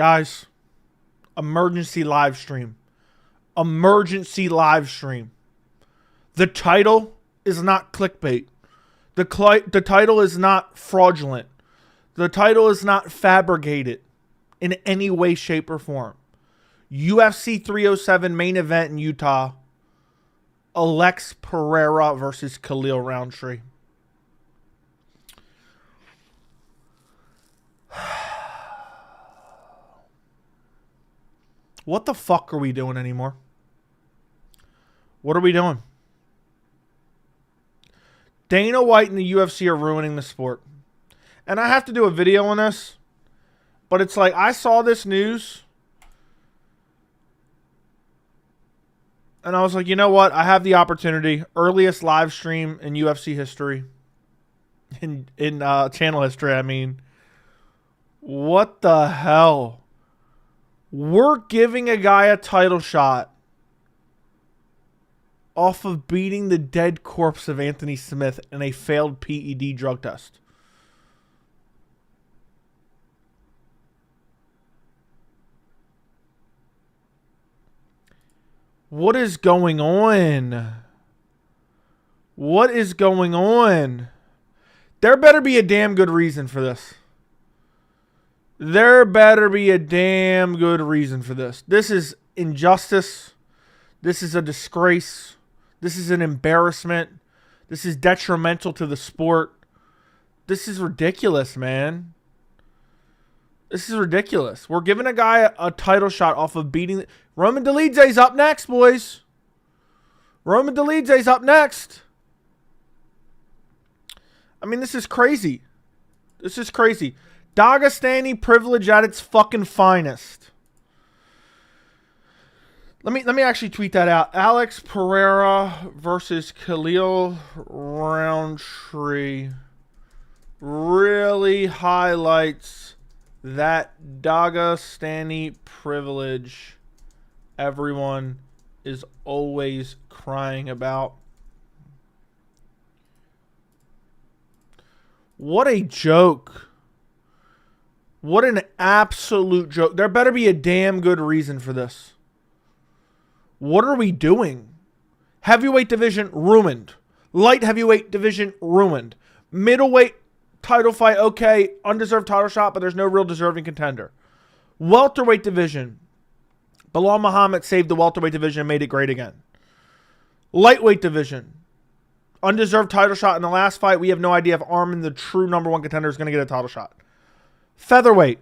Guys, emergency live stream. Emergency live stream. The title is not clickbait. The title is not fraudulent. The title is not fabricated in any way, shape, or form. UFC 307 main event in Utah. Alex Pereira versus Khalil Rountree. What the fuck are we doing anymore? What are we doing? Dana White and the UFC are ruining the sport. And I have to do a video on this. But it's like, I saw this news. And I was like, you know what? I have the opportunity. Earliest live stream in UFC history. In channel history, I mean. What the hell? We're giving a guy a title shot off of beating the dead corpse of Anthony Smith in a failed PED drug test. What is going on? What is going on? There better be a damn good reason for this. There better be a damn good reason for this. This is injustice. This is a disgrace. This is an embarrassment. This is detrimental to the sport. This is ridiculous, man. This is ridiculous. We're giving a guy a title shot off of beating... Roman Dolidze's up next, boys. Roman Dolidze's up next. I mean, this is crazy. This is crazy. Dagestani privilege at its fucking finest. Let me actually tweet that out. Alex Pereira versus Khalil Rountree really highlights that Dagestani privilege everyone is always crying about. What a joke. What an absolute joke. There better be a damn good reason for this. What are we doing? Heavyweight division ruined. Light heavyweight division ruined. Middleweight title fight, okay. Undeserved title shot, but there's no real deserving contender. Welterweight division. Bilal Muhammad saved the welterweight division and made it great again. Lightweight division. Undeserved title shot in the last fight. We have no idea if Arman, the true number one contender, is going to get a title shot. Featherweight.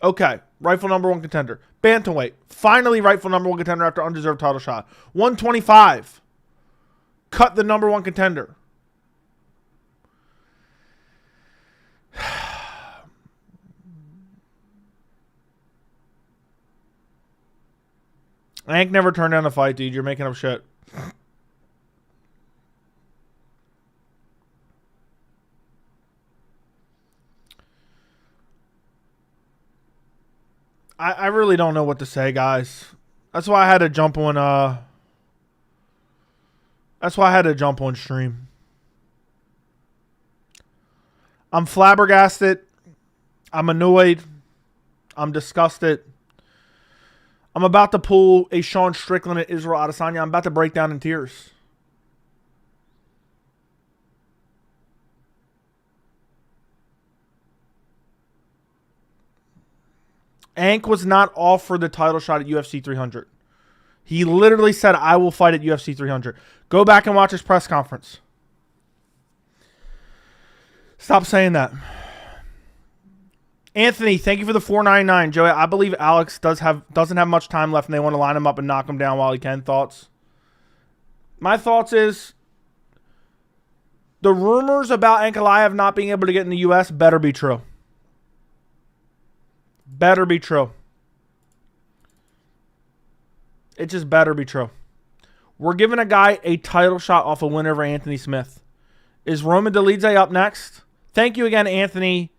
Okay. Rightful number one contender. Bantamweight. Finally rightful number one contender after undeserved title shot. 125. Cut the number one contender. Hank never turned down a fight, dude. You're making up shit. I really don't know what to say, guys. That's why I had to jump on stream. I'm flabbergasted. I'm annoyed. I'm disgusted. I'm about to pull a Sean Strickland at Israel Adesanya. I'm about to break down in tears. Ank was not offered the title shot at UFC 300. He literally said, I will fight at UFC 300. Go back and watch his press conference. Stop saying that. Anthony, thank you for the $4.99. Joey, I believe Alex doesn't have much time left and they want to line him up and knock him down while he can. Thoughts? My thoughts is the rumors about Ankalaev not being able to get in the U.S. better be true. Better be true. It just better be true. We're giving a guy a title shot off a win over Anthony Smith. Is Roman Dolidze up next? Thank you again, Anthony,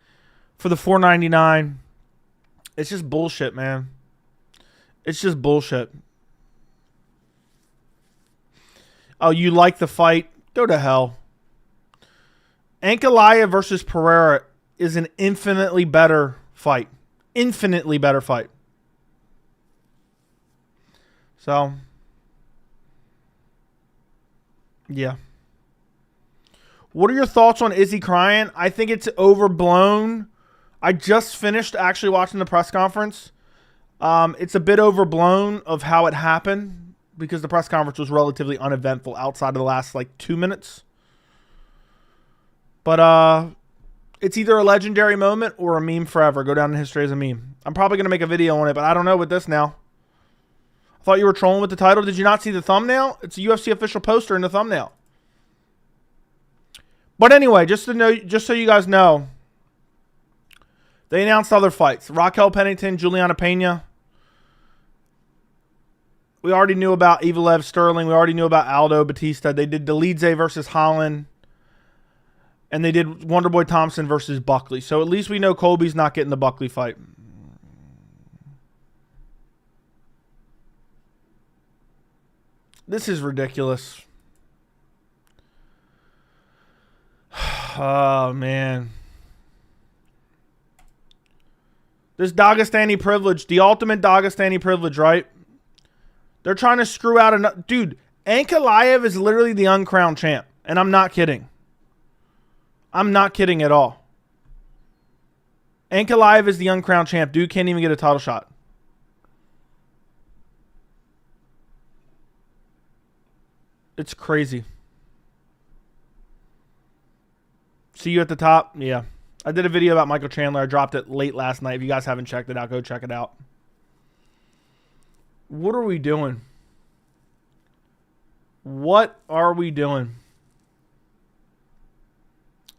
for the $4.99. It's just bullshit, man. It's just bullshit. Oh, you like the fight? Go to hell. Ankalaev versus Perreira is an infinitely better fight. Infinitely better fight. So, yeah. What are your thoughts on Izzy crying? I think it's overblown. I just finished actually watching the press conference. It's a bit overblown of how it happened because the press conference was relatively uneventful outside of the last like 2 minutes. But it's either a legendary moment or a meme forever. Go down in history as a meme. I'm probably going to make a video on it, but I don't know with this now. I thought you were trolling with the title. Did you not see the thumbnail? It's a UFC official poster in the thumbnail. But anyway, just so you guys know, they announced other fights. Raquel Pennington, Juliana Pena. We already knew about Evalev Sterling. We already knew about Aldo Batista. They did Delidze versus Holland. And they did Wonderboy Thompson versus Buckley. So at least we know Colby's not getting the Buckley fight. This is ridiculous. Oh, man. This Dagestani privilege, the ultimate Dagestani privilege, right? They're trying to screw out another. Dude, Ankalaev is literally the uncrowned champ. And I'm not kidding. I'm not kidding at all. Ankalaev is the uncrowned champ. Dude can't even get a title shot. It's crazy. See you at the top? Yeah. I did a video about Michael Chandler. I dropped it late last night. If you guys haven't checked it out, go check it out. What are we doing? What are we doing?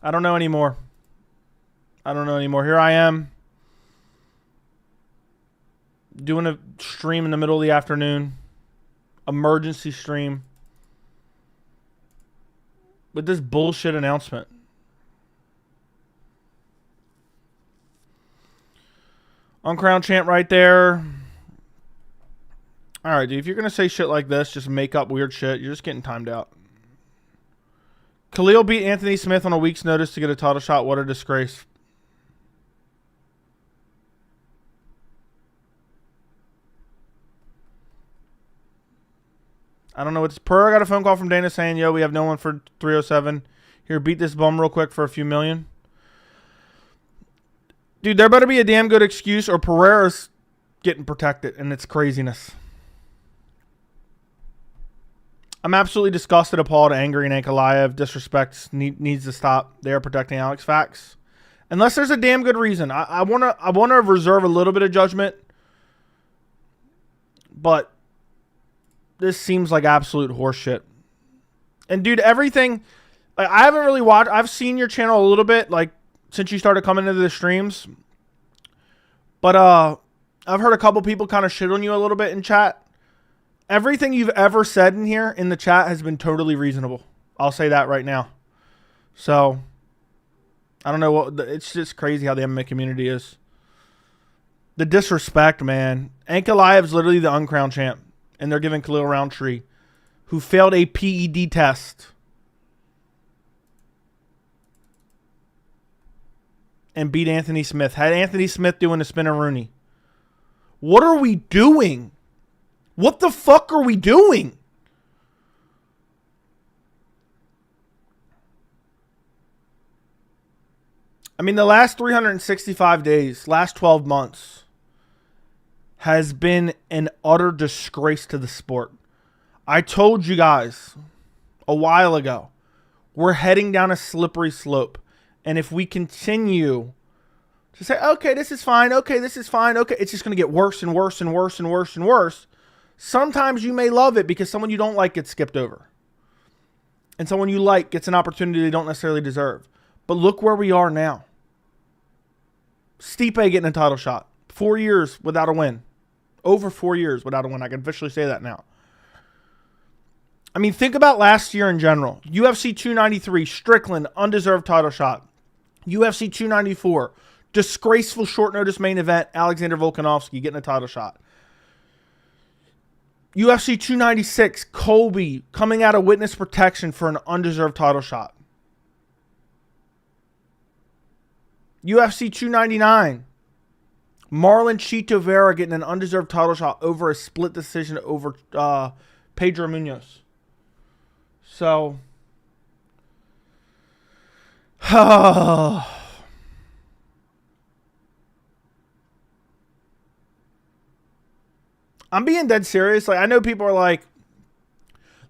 I don't know anymore. I don't know anymore. Here I am doing a stream in the middle of the afternoon. Emergency stream. With this bullshit announcement. Uncrowned champ right there. Alright, dude. If you're going to say shit like this, just make up weird shit. You're just getting timed out. Khalil beat Anthony Smith on a week's notice to get a title shot. What a disgrace. I don't know what's... Perreira got a phone call from Dana saying, yo, we have no one for 307. Here, beat this bum real quick for a few million. Dude, there better be a damn good excuse or Perreira's getting protected, and it's craziness. I'm absolutely disgusted, appalled, angry, and Ankalaev. Disrespect needs to stop. They are protecting Alex. Facts. Unless there's a damn good reason. I wanna reserve a little bit of judgment. But this seems like absolute horseshit. And dude, everything... I haven't really watched... I've seen your channel a little bit, like, since you started coming into the streams. But I've heard a couple people kind of shit on you a little bit in chat. Everything you've ever said in here in the chat has been totally reasonable. I'll say that right now. So, I don't know what... It's just crazy how the MMA community is. The disrespect, man. Ankalaev's literally the uncrowned champ. And they're giving Khalil Rountree, who failed a PED test, and beat Anthony Smith. Had Anthony Smith doing a spinner Rooney. What are we doing? What the fuck are we doing? I mean, the last 365 days, last 12 months, has been an utter disgrace to the sport. I told you guys a while ago, we're heading down a slippery slope. And if we continue to say, okay, this is fine, okay, this is fine, okay, it's just going to get worse and worse and worse and worse and worse. Sometimes you may love it because someone you don't like gets skipped over. And someone you like gets an opportunity they don't necessarily deserve. But look where we are now. Stipe getting a title shot. 4 years without a win. Over 4 years without a win. I can officially say that now. I mean, think about last year in general. UFC 293, Strickland, undeserved title shot. UFC 294, disgraceful short notice main event, Alexander Volkanovski getting a title shot. UFC 296, Colby coming out of witness protection for an undeserved title shot. UFC 299, Marlon Chito Vera getting an undeserved title shot over a split decision over Pedro Munoz. So, I'm being dead serious. Like, I know people are like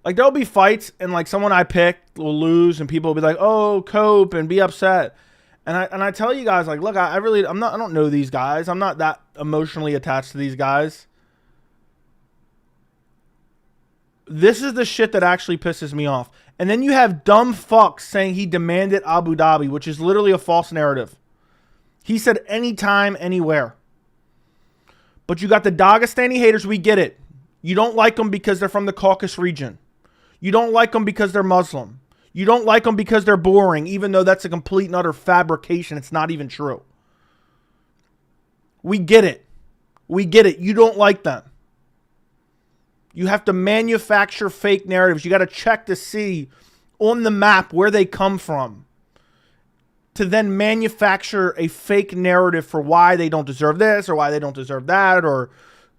there'll be fights and like someone I picked will lose and people will be like, oh, cope and be upset. And I tell you guys, like, look, I don't know these guys. I'm not that emotionally attached to these guys. This is the shit that actually pisses me off. And then you have dumb fucks saying he demanded Abu Dhabi, which is literally a false narrative. He said anytime, anywhere. But you got the Dagestani haters, we get it. You don't like them because they're from the Caucasus region. You don't like them because they're Muslim. You don't like them because they're boring, even though that's a complete and utter fabrication. It's not even true. We get it. We get it. You don't like them. You have to manufacture fake narratives. You got to check to see on the map where they come from to then manufacture a fake narrative for why they don't deserve this or why they don't deserve that. Or,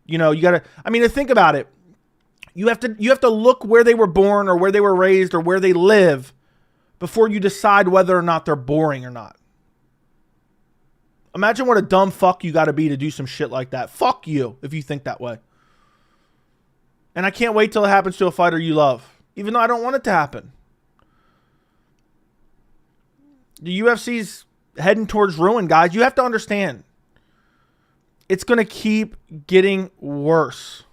you know, you got to, I mean, to think about it. You have to look where they were born or where they were raised or where they live before you decide whether or not they're boring or not. Imagine what a dumb fuck you got to be to do some shit like that. Fuck you if you think that way. And I can't wait till it happens to a fighter you love, even though I don't want it to happen. The UFC's heading towards ruin, guys. You have to understand. It's going to keep getting worse.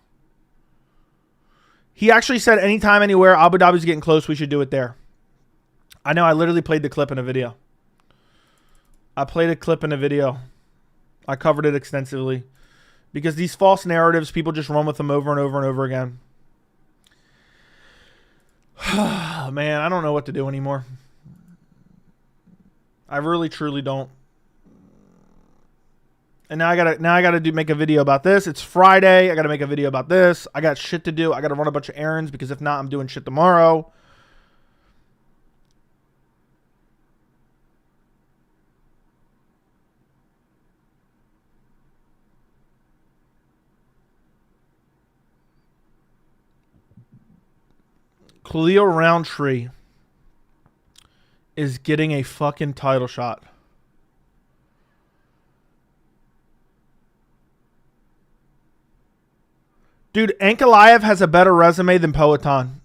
He actually said anytime, anywhere, Abu Dhabi's getting close, we should do it there. I know, I literally played the clip in a video. I covered it extensively. Because these false narratives, people just run with them over and over and over again. Man, I don't know what to do anymore. I really, truly don't. And now I gotta make a video about this. It's Friday. I gotta make a video about this. I got shit to do. I gotta run a bunch of errands because if not, I'm doing shit tomorrow. Khalil Rountree is getting a fucking title shot. Dude, Ankalaev has a better resume than Poatan.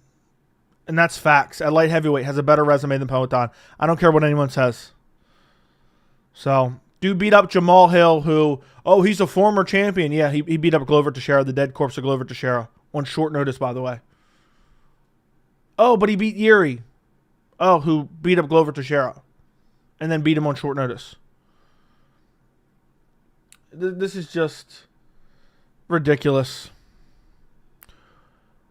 And that's facts. At light heavyweight, has a better resume than Poatan. I don't care what anyone says. So, dude beat up Jamahal Hill, who, oh, he's a former champion. Yeah, he beat up Glover Teixeira, the dead corpse of Glover Teixeira. On short notice, by the way. Oh, but he beat Yuri. Oh, who beat up Glover Teixeira. And then beat him on short notice. This is just ridiculous.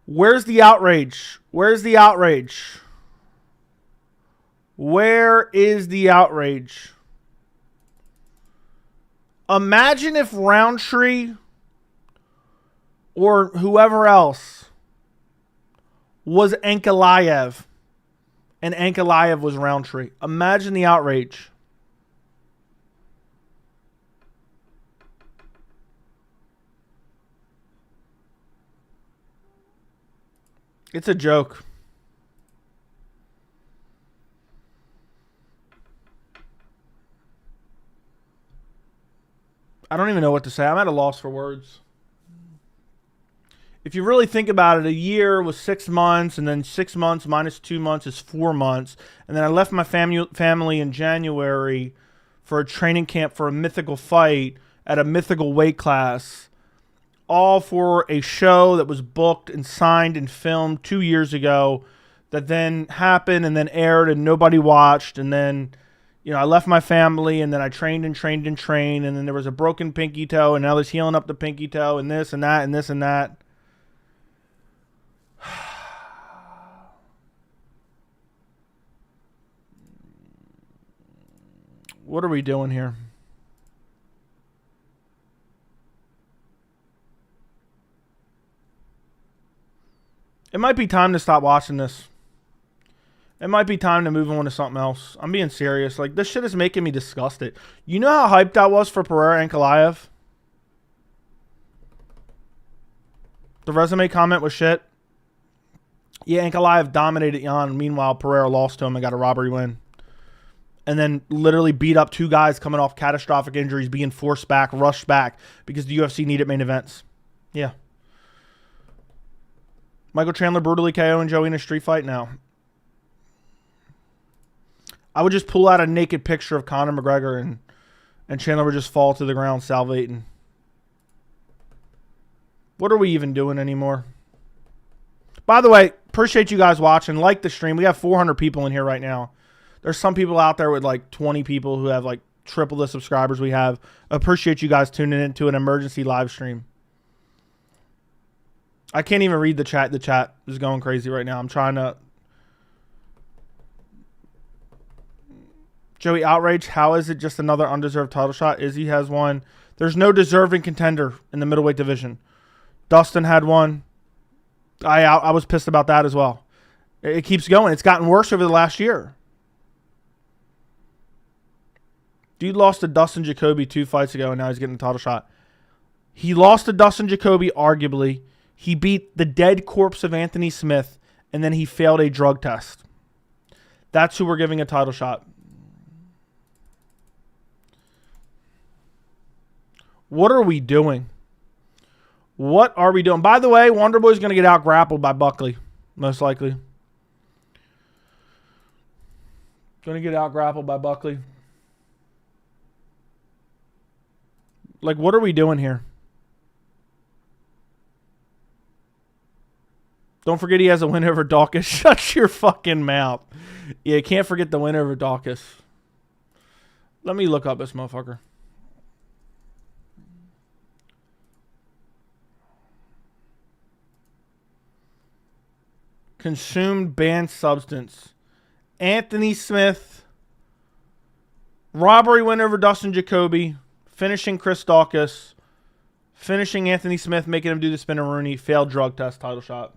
Where's the outrage? Where's the outrage? Where is the outrage? Imagine if Roundtree or whoever else was Ankalaev and Ankalaev was Roundtree. Imagine the outrage. It's a joke. I don't even know what to say. I'm at a loss for words. If you really think about it, a year was 6 months, and then 6 months minus 2 months is 4 months. And then I left my family in January for a training camp for a mythical fight at a mythical weight class. All for a show that was booked and signed and filmed 2 years ago that then happened and then aired and nobody watched. And then, you know, I left my family and then I trained and trained and trained. And then there was a broken pinky toe and now there's healing up the pinky toe and this and that and this and that. What are we doing here? It might be time to stop watching this. It might be time to move on to something else. I'm being serious. Like, this shit is making me disgusted. You know how hyped I was for Perreira and Ankalaev? The resume comment was shit. Yeah, Ankalaev dominated Jan. Meanwhile, Perreira lost to him and got a robbery win. And then literally beat up 2 guys coming off catastrophic injuries, being forced back, rushed back, because the UFC needed main events. Yeah. Michael Chandler brutally KOing Joey in a street fight now. I would just pull out a naked picture of Conor McGregor and Chandler would just fall to the ground salivating. What are we even doing anymore? By the way, appreciate you guys watching. Like the stream. We have 400 people in here right now. There's some people out there with like 20 people who have like triple the subscribers we have. Appreciate you guys tuning into an emergency live stream. I can't even read the chat. The chat is going crazy right now. I'm trying to... Joey, outrage. How is it just another undeserved title shot? Izzy has one. There's no deserving contender in the middleweight division. Dustin had one. I was pissed about that as well. It keeps going. It's gotten worse over the last year. Dude lost to Dustin Jacoby 2 fights ago, and now he's getting a title shot. He lost to Dustin Jacoby, arguably. He beat the dead corpse of Anthony Smith, and then he failed a drug test. That's who we're giving a title shot. What are we doing? What are we doing? By the way, Wonderboy's going to get out grappled by Buckley, most likely. Going to get out grappled by Buckley. Like, what are we doing here? Don't forget he has a win over Dawkins. Shut your fucking mouth. Yeah, can't forget the win over Dawkins. Let me look up this motherfucker. Consumed banned substance. Anthony Smith. Robbery win over Dustin Jacoby. Finishing Chris Dawkins. Finishing Anthony Smith, making him do the spin and Rooney. Failed drug test, title shot.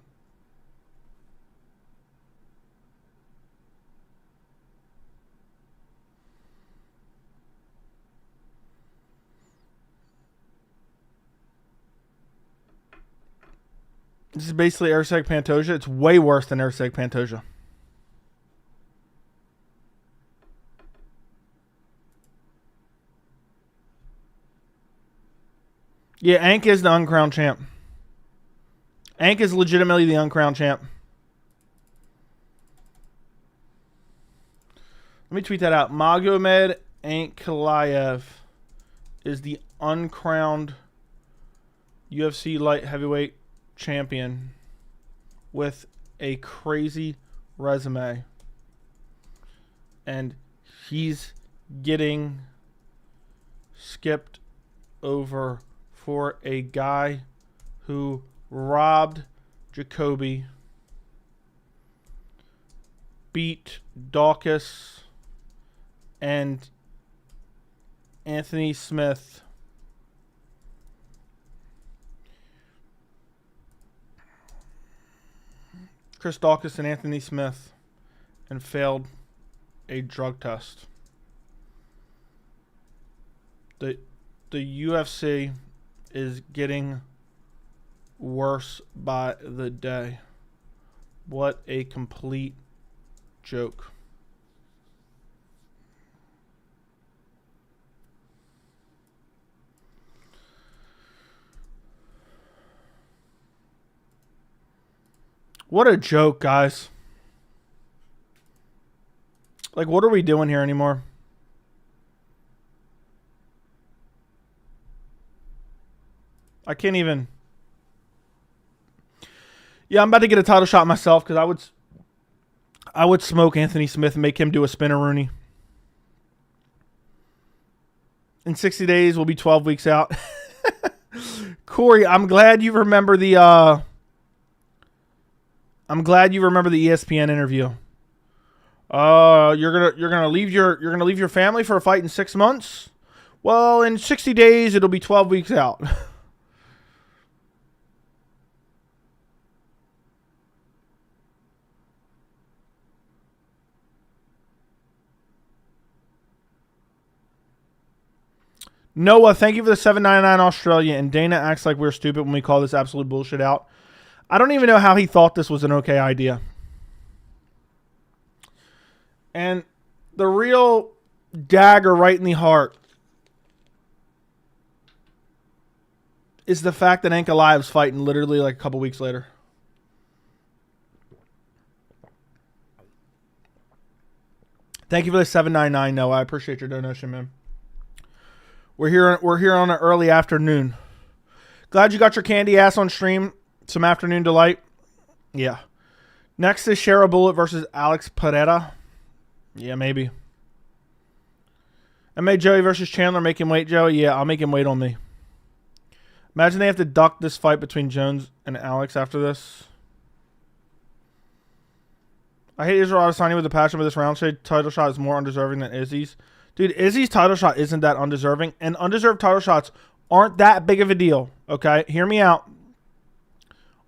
This is basically Erceg Pantoja. It's way worse than Erceg Pantoja. Yeah, Ank is the uncrowned champ. Ank is legitimately the uncrowned champ. Let me tweet that out. Magomed Ankalaev is the uncrowned UFC light heavyweight champion with a crazy resume. And he's getting skipped over for a guy who robbed Jacoby, beat Dawkins and Anthony Smith, Chris Dawkins and Anthony Smith, and failed a drug test. The UFC is getting worse by the day. What a complete joke. What a joke, guys. Like, what are we doing here anymore? I can't even. Yeah, I'm about to get a title shot myself because I would smoke Anthony Smith and make him do a spinner Rooney. In 60 days, we'll be 12 weeks out. Corey, I'm glad you remember the ESPN interview. You're gonna leave your family for a fight in 6 months? Well, in 60 days it'll be 12 weeks out. Noah, thank you for the $7.99 Australia. And Dana acts like we're stupid when we call this absolute bullshit out. I don't even know how he thought this was an okay idea. And the real dagger right in the heart is the fact that Ankalaev's fighting literally like a couple weeks later. Thank you for the $7.99, Noah. I appreciate your donation, man. We're here on an early afternoon. Glad you got your candy ass on stream. Some afternoon delight. Yeah. Next is Shara Bullet versus Alex Pereira. Yeah, maybe. I made Joey versus Chandler. Make him wait, Joey. Yeah, I'll make him wait on me. Imagine they have to duck this fight between Jones and Alex after this. I hate Israel Adesanya with a passion, but this Roundtree title shot is more undeserving than Izzy's. Dude, Izzy's title shot isn't that undeserving, and undeserved title shots aren't that big of a deal, okay? Hear me out.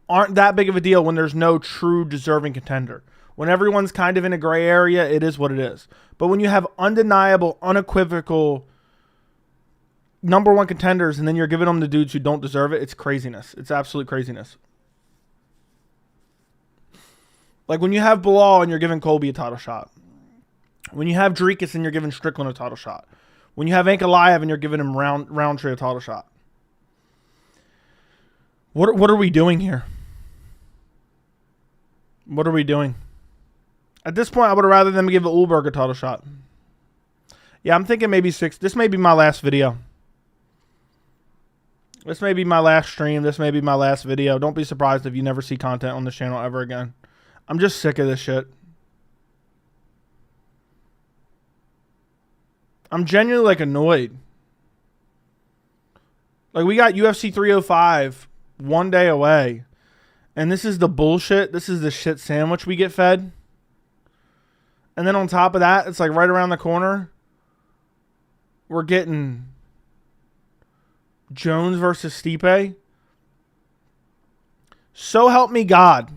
Aren't that big of a deal when there's no true deserving contender. When everyone's kind of in a gray area, it is what it is. But when you have undeniable, unequivocal number one contenders and then you're giving them to dudes who don't deserve it, it's craziness. It's absolute craziness. Like when you have Bilal and you're giving Colby a title shot. When you have Dricus and you're giving Strickland a title shot. When you have Ankalaev and you're giving him Roundtree a title shot. What are we doing here? What are we doing? At this point, I would have rather them give Ulberg a title shot. Yeah, I'm thinking maybe 6. This may be my last video. This may be my last stream. This may be my last video. Don't be surprised if you never see content on this channel ever again. I'm just sick of this shit. I'm genuinely like annoyed. Like we got UFC 305 one day away. And this is the bullshit. This is the shit sandwich we get fed. And then on top of that, it's like right around the corner. We're getting Jones versus Stipe. So help me God.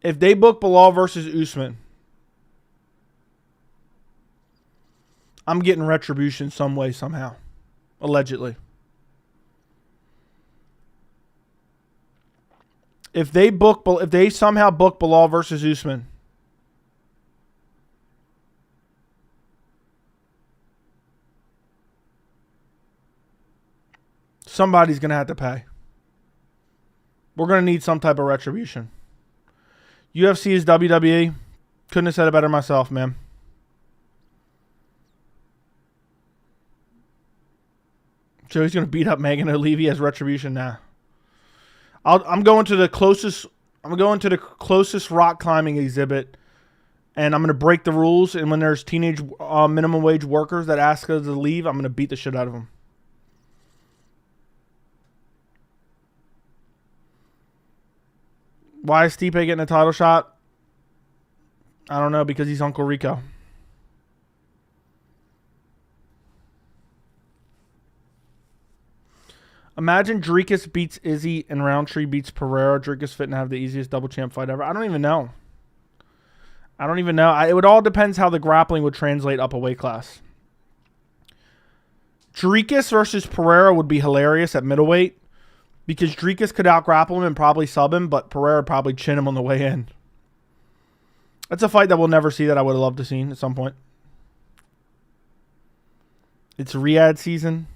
If they book Bilal versus Usman, I'm getting retribution some way, somehow. Allegedly. If they somehow book Bilal versus Usman, somebody's going to have to pay. We're going to need some type of retribution. UFC is WWE. Couldn't have said it better myself, man. Joey's going to beat up Megan O'Leary as retribution now. I'm going to the closest rock climbing exhibit, and I'm going to break the rules. And when there's teenage minimum wage workers that ask us to leave, I'm going to beat the shit out of them. Why is Stipe getting a title shot? I don't know, because he's Uncle Rico. Imagine Dricus beats Izzy and Roundtree beats Perreira. Dricus fit and have the easiest double champ fight ever. I don't even know. It would all depends how the grappling would translate up a weight class. Dricus versus Perreira would be hilarious at middleweight because Dricus could out-grapple him and probably sub him, but Perreira would probably chin him on the way in. That's a fight that we'll never see that I would have loved to see at some point. It's Riyadh season.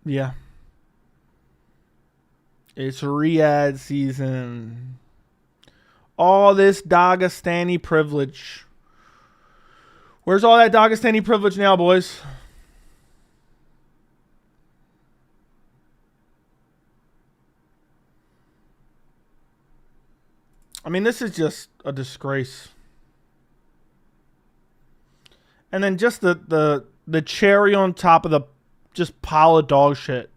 Yeah. It's Riyadh season. All this Dagestani privilege. Where's all that Dagestani privilege now, boys? I mean, this is just a disgrace. And then just the cherry on top of the just pile of dog shit.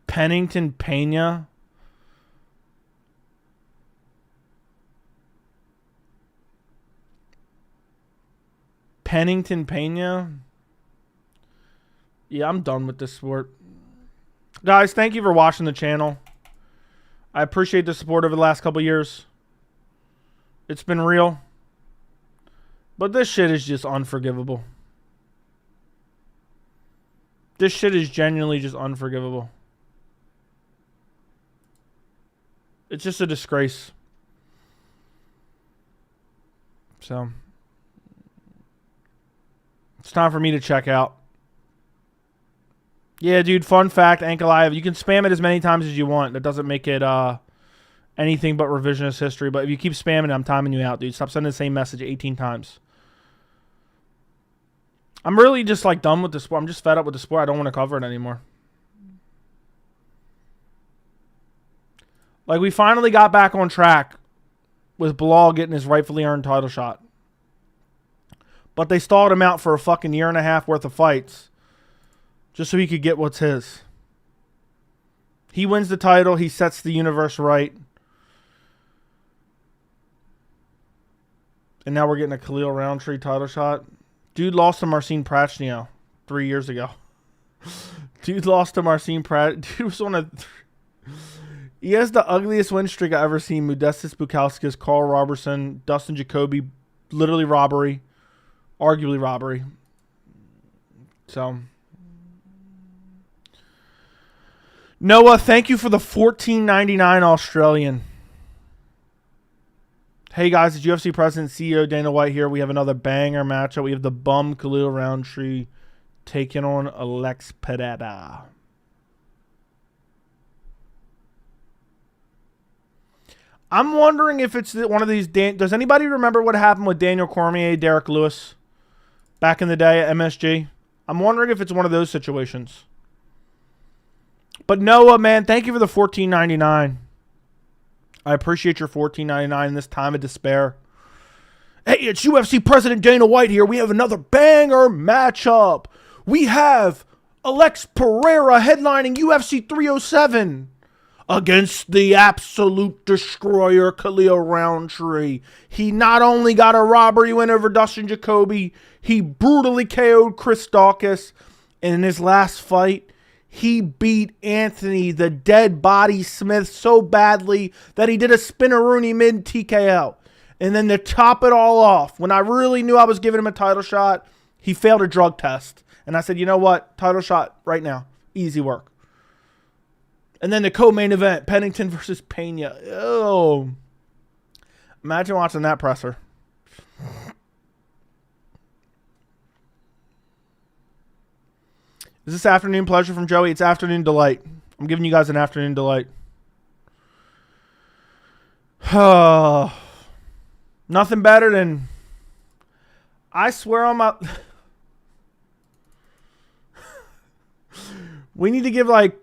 Pennington Pena. Pennington Pena. Yeah, I'm done with this sport. Guys, thank you for watching the channel. I appreciate the support over the last couple years. It's been real. But this shit is just unforgivable. This shit is genuinely just unforgivable. It's just a disgrace. So, it's time for me to check out. Yeah, dude, fun fact, Ankalaev, you can spam it as many times as you want. That doesn't make it anything but revisionist history. But if you keep spamming it, I'm timing you out, dude. Stop sending the same message 18 times. I'm really just like done with the sport. I'm just fed up with the sport. I don't want to cover it anymore. Like, we finally got back on track with Bilal getting his rightfully earned title shot. But they stalled him out for a fucking year and a half worth of fights just so he could get what's his. He wins the title. He sets the universe right. And now we're getting a Khalil Rountree title shot. Dude lost to Marcin Prachnio 3 years ago. Dude lost to Marcin Prachnio. Dude was on a... He has the ugliest win streak I've ever seen. Modestas Bukauskas, Carl Robertson, Dustin Jacoby. Literally robbery. Arguably robbery. So... Noah, thank you for the $14.99 Australian. Hey guys, it's UFC President CEO Dana White here. We have another banger matchup. We have the bum Khalil Rountree taking on Alex Pereira. I'm wondering if it's one of these... Does anybody remember what happened with Daniel Cormier, Derek Lewis back in the day at MSG? I'm wondering if it's one of those situations. But Noah, man, thank you for the $14.99. I appreciate your $14.99 in this time of despair. Hey, it's UFC President Dana White here. We have another banger matchup. We have Alex Pereira headlining UFC 307 against the absolute destroyer Khalil Rountree. He not only got a robbery win over Dustin Jacoby, he brutally KO'd Chris Daukaus. And in his last fight, he beat Anthony, the dead body Smith, so badly that he did a spinneroonie mid TKO. And then to top it all off, when I really knew I was giving him a title shot, he failed a drug test. And I said, you know what? Title shot right now. Easy work. And then the co-main event, Pennington versus Pena. Oh. Imagine watching that presser. Is this afternoon pleasure from Joey? It's afternoon delight. I'm giving you guys an afternoon delight. Nothing better than... I swear on my... We need to give like...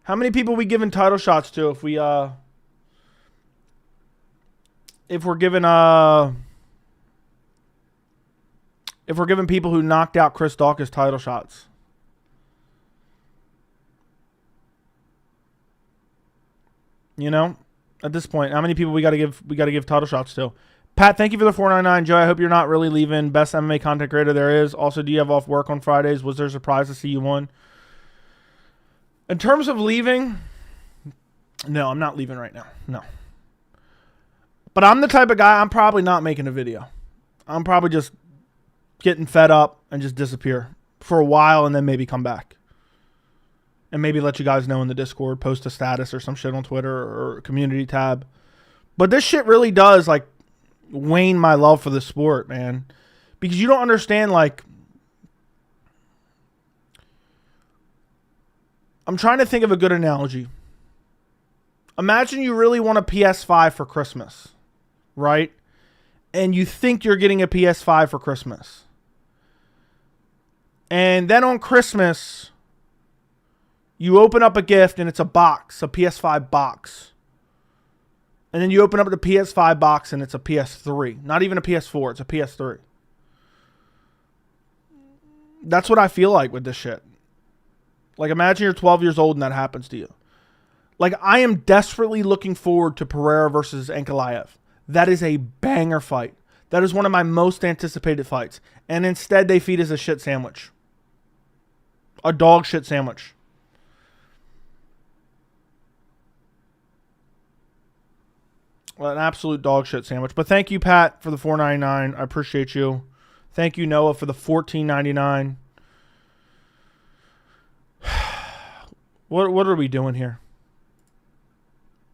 How many people we giving title shots to if we... If we're giving people who knocked out Chris Daukaus title shots. You know, at this point, how many people we got to give title shots to? Pat, thank you for the $4.99. Joe, I hope you're not really leaving. Best MMA content creator there is. Also, do you have off work on Fridays? Was there a surprise to see you won? In terms of leaving, no, I'm not leaving right now. No. But I'm the type of guy, I'm probably not making a video. I'm probably just getting fed up and just disappear for a while and then maybe come back. And maybe let you guys know in the Discord, post a status or some shit on Twitter or community tab. But this shit really does, like, wane my love for the sport, man. Because you don't understand, like... I'm trying to think of a good analogy. Imagine you really want a PS5 for Christmas. Right? And you think you're getting a PS5 for Christmas. And then on Christmas, you open up a gift and it's a box, a PS5 box. And then you open up the PS5 box and it's a PS3. Not even a PS4, it's a PS3. That's what I feel like with this shit. Like, imagine you're 12 years old and that happens to you. Like, I am desperately looking forward to Perreira versus Ankalaev. That is a banger fight. That is one of my most anticipated fights. And instead, they feed us a shit sandwich. A dog shit sandwich. Well, an absolute dog shit sandwich. But thank you, Pat, for the $4.99. I appreciate you. Thank you, Noah, for the $14.99. What are we doing here?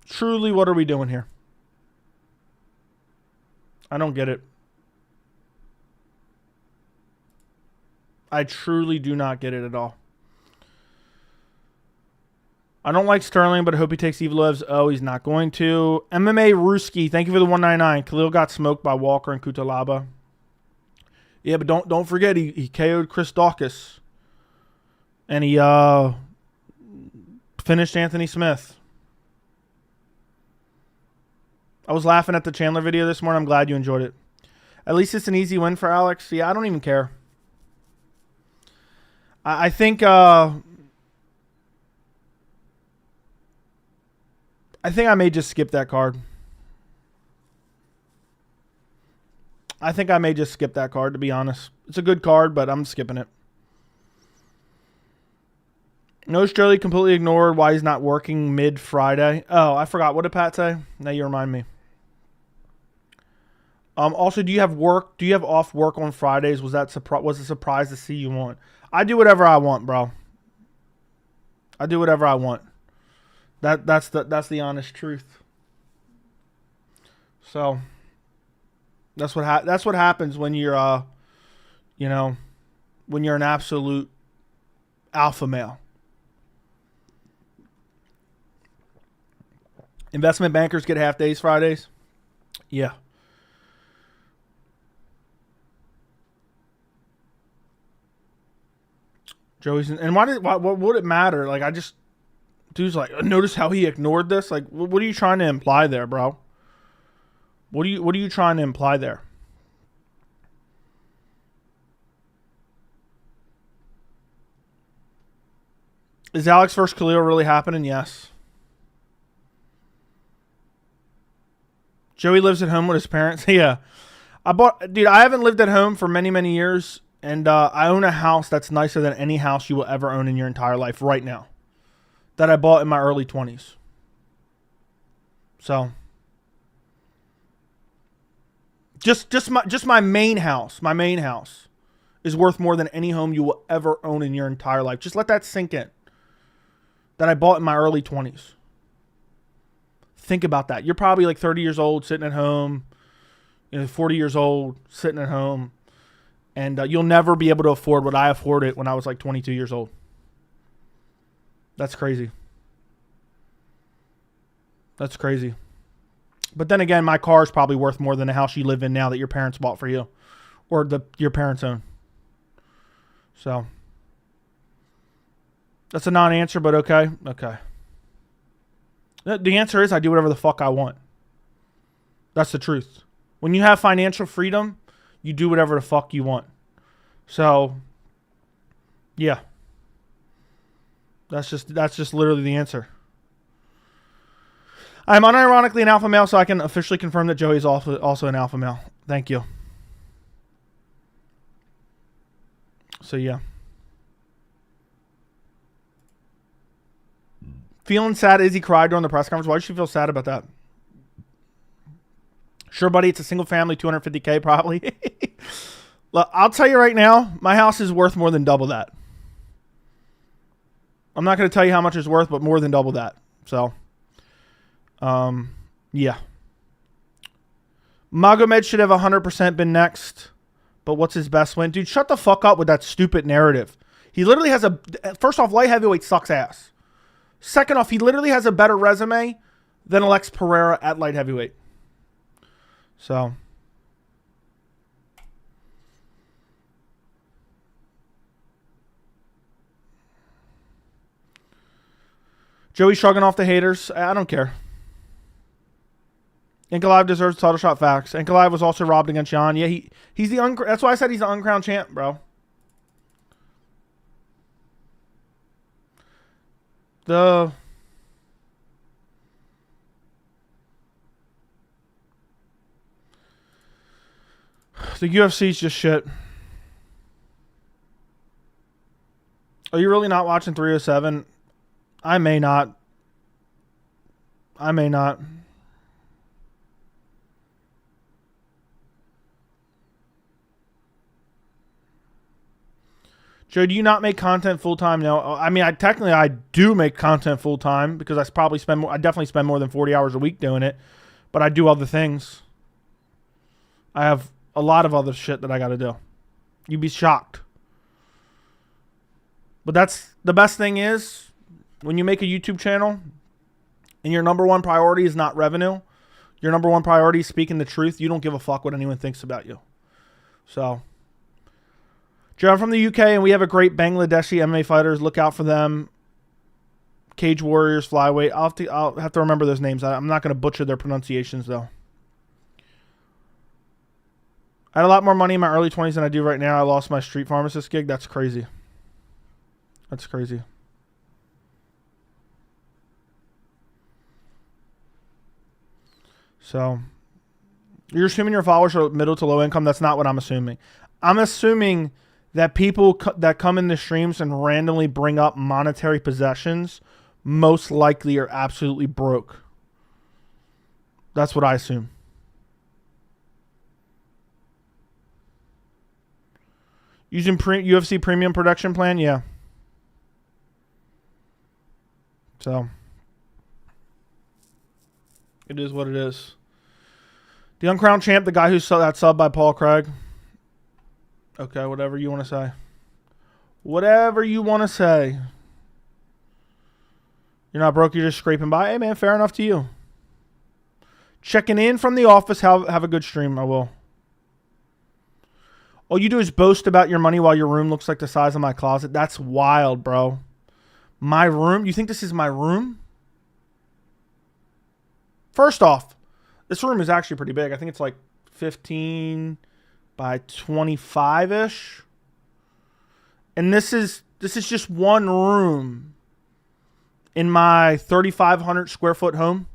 Truly, what are we doing here? I don't get it. I truly do not get it at all. I don't like Sterling, but I hope he takes Evloev's. Oh, he's not going to. MMA Ruski, thank you for the $1.99. Khalil got smoked by Walker and Kutalaba. Yeah, but don't forget he KO'd Chris Dawkins. And he finished Anthony Smith. I was laughing at the Chandler video this morning. I'm glad you enjoyed it. At least it's an easy win for Alex. Yeah, I don't even care. I think I may just skip that card. To be honest. It's a good card, but I'm skipping it. No Australia completely ignored why he's not working mid-Friday. Oh, I forgot. What did Pat say? Now you remind me. Also, do you have work? Do you have off work on Fridays? Was a surprise to see you on? I do whatever I want, bro. I do whatever I want. That's the honest truth. So that's what happens when you're when you're an absolute alpha male. Investment bankers get half days Fridays. Yeah. Joey's and what would it matter? Like dude's like, notice how he ignored this. Like, what are you trying to imply there, bro? What are you trying to imply there? Is Alex versus Khalil really happening? Yes. Joey lives at home with his parents. Yeah. I haven't lived at home for many, many years. And I own a house that's nicer than any house you will ever own in your entire life right now. That I bought in my early 20s. So. Just my main house. My main house is worth more than any home you will ever own in your entire life. Just let that sink in. That I bought in my early 20s. Think about that. You're probably like 30 years old sitting at home. 40 years old sitting at home. And you'll never be able to afford what I afforded when I was like 22 years old. That's crazy. That's crazy. But then again, my car is probably worth more than the house you live in now that your parents bought for you. Or your parents own. So. That's a non-answer, but okay. Okay. The answer is I do whatever the fuck I want. That's the truth. When you have financial freedom, you do whatever the fuck you want. So, yeah. That's just literally the answer. I'm unironically an alpha male, so I can officially confirm that Joey is also an alpha male. Thank you. So, yeah. Feeling sad Izzy cried during the press conference. Why did she feel sad about that? Sure, buddy, it's a single family, $250K probably. Look, I'll tell you right now, my house is worth more than double that. I'm not going to tell you how much it's worth, but more than double that. So, yeah. Magomed should have 100% been next, but what's his best win? Dude, shut the fuck up with that stupid narrative. He literally has first off, light heavyweight sucks ass. Second off, he literally has a better resume than Alex Pereira at light heavyweight. So. Joey shrugging off the haters. I don't care. Ankalaev deserves a title shot. Facts. Ankalaev was also robbed against Jan. Yeah, he's the that's why I said he's the uncrowned champ, bro. The UFC's just shit. Are you really not watching 307? I may not. Joe, do you not make content full time? No, I mean, I do make content full time because I definitely spend more than 40 hours a week doing it, but I do other things. I have a lot of other shit that I got to do. You'd be shocked. But that's the best thing is when you make a YouTube channel and your number one priority is not revenue, your number one priority is speaking the truth. You don't give a fuck what anyone thinks about you. So, Joe, I'm from the UK and we have a great Bangladeshi MMA fighters. Look out for them. Cage Warriors, Flyweight. I'll have to remember those names. I'm not going to butcher their pronunciations, though. I had a lot more money in my early 20s than I do right now. I lost my street pharmacist gig. That's crazy. That's crazy. So, you're assuming your followers are middle to low income. That's not what I'm assuming. I'm assuming that people that come in the streams and randomly bring up monetary possessions most likely are absolutely broke. That's what I assume. Using UFC premium production plan? Yeah. So, it is what it is. The uncrowned champ, the guy who got subbed by Paul Craig. Okay, whatever you want to say. Whatever you want to say. You're not broke, you're just scraping by. Hey, man, fair enough to you. Checking in from the office. Have a good stream. I will. All you do is boast about your money while your room looks like the size of my closet. That's wild, bro. My room? You think this is my room? First off, this room is actually pretty big. I think it's like 15 by 25-ish. And this is just one room in my 3,500 square foot home.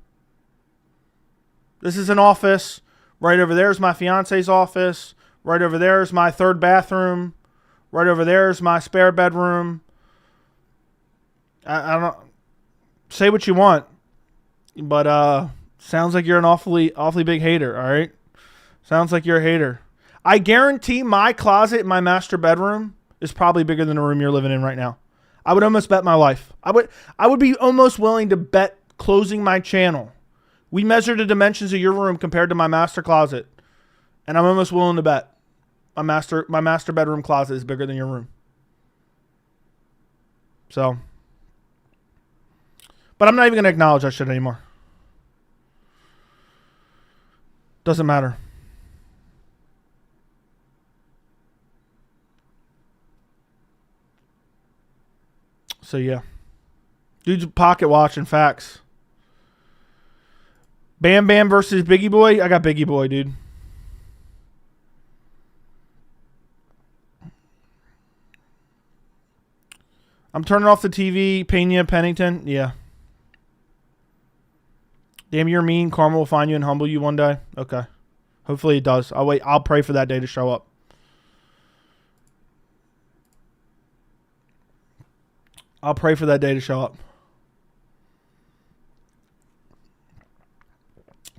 This is an office. Right over there is my fiance's office. Right over there is my third bathroom. Right over there is my spare bedroom. I don't say what you want, but sounds like you're an awfully big hater. All right, sounds like you're a hater. I guarantee my closet in my master bedroom is probably bigger than the room you're living in right now. I would almost bet my life. I would be almost willing to bet closing my channel. We measured the dimensions of your room compared to my master closet, and I'm almost willing to bet my master bedroom closet is bigger than your room. So, but I'm not even going to acknowledge that shit anymore. Doesn't matter. So, yeah. Dude's pocket watching facts. Bam Bam versus Biggie Boy. I got Biggie Boy, dude. I'm turning off the TV. Pena, Pennington. Yeah. Damn, you're mean. Karma will find you and humble you one day. Okay. Hopefully it does. I'll wait. I'll pray for that day to show up. I'll pray for that day to show up.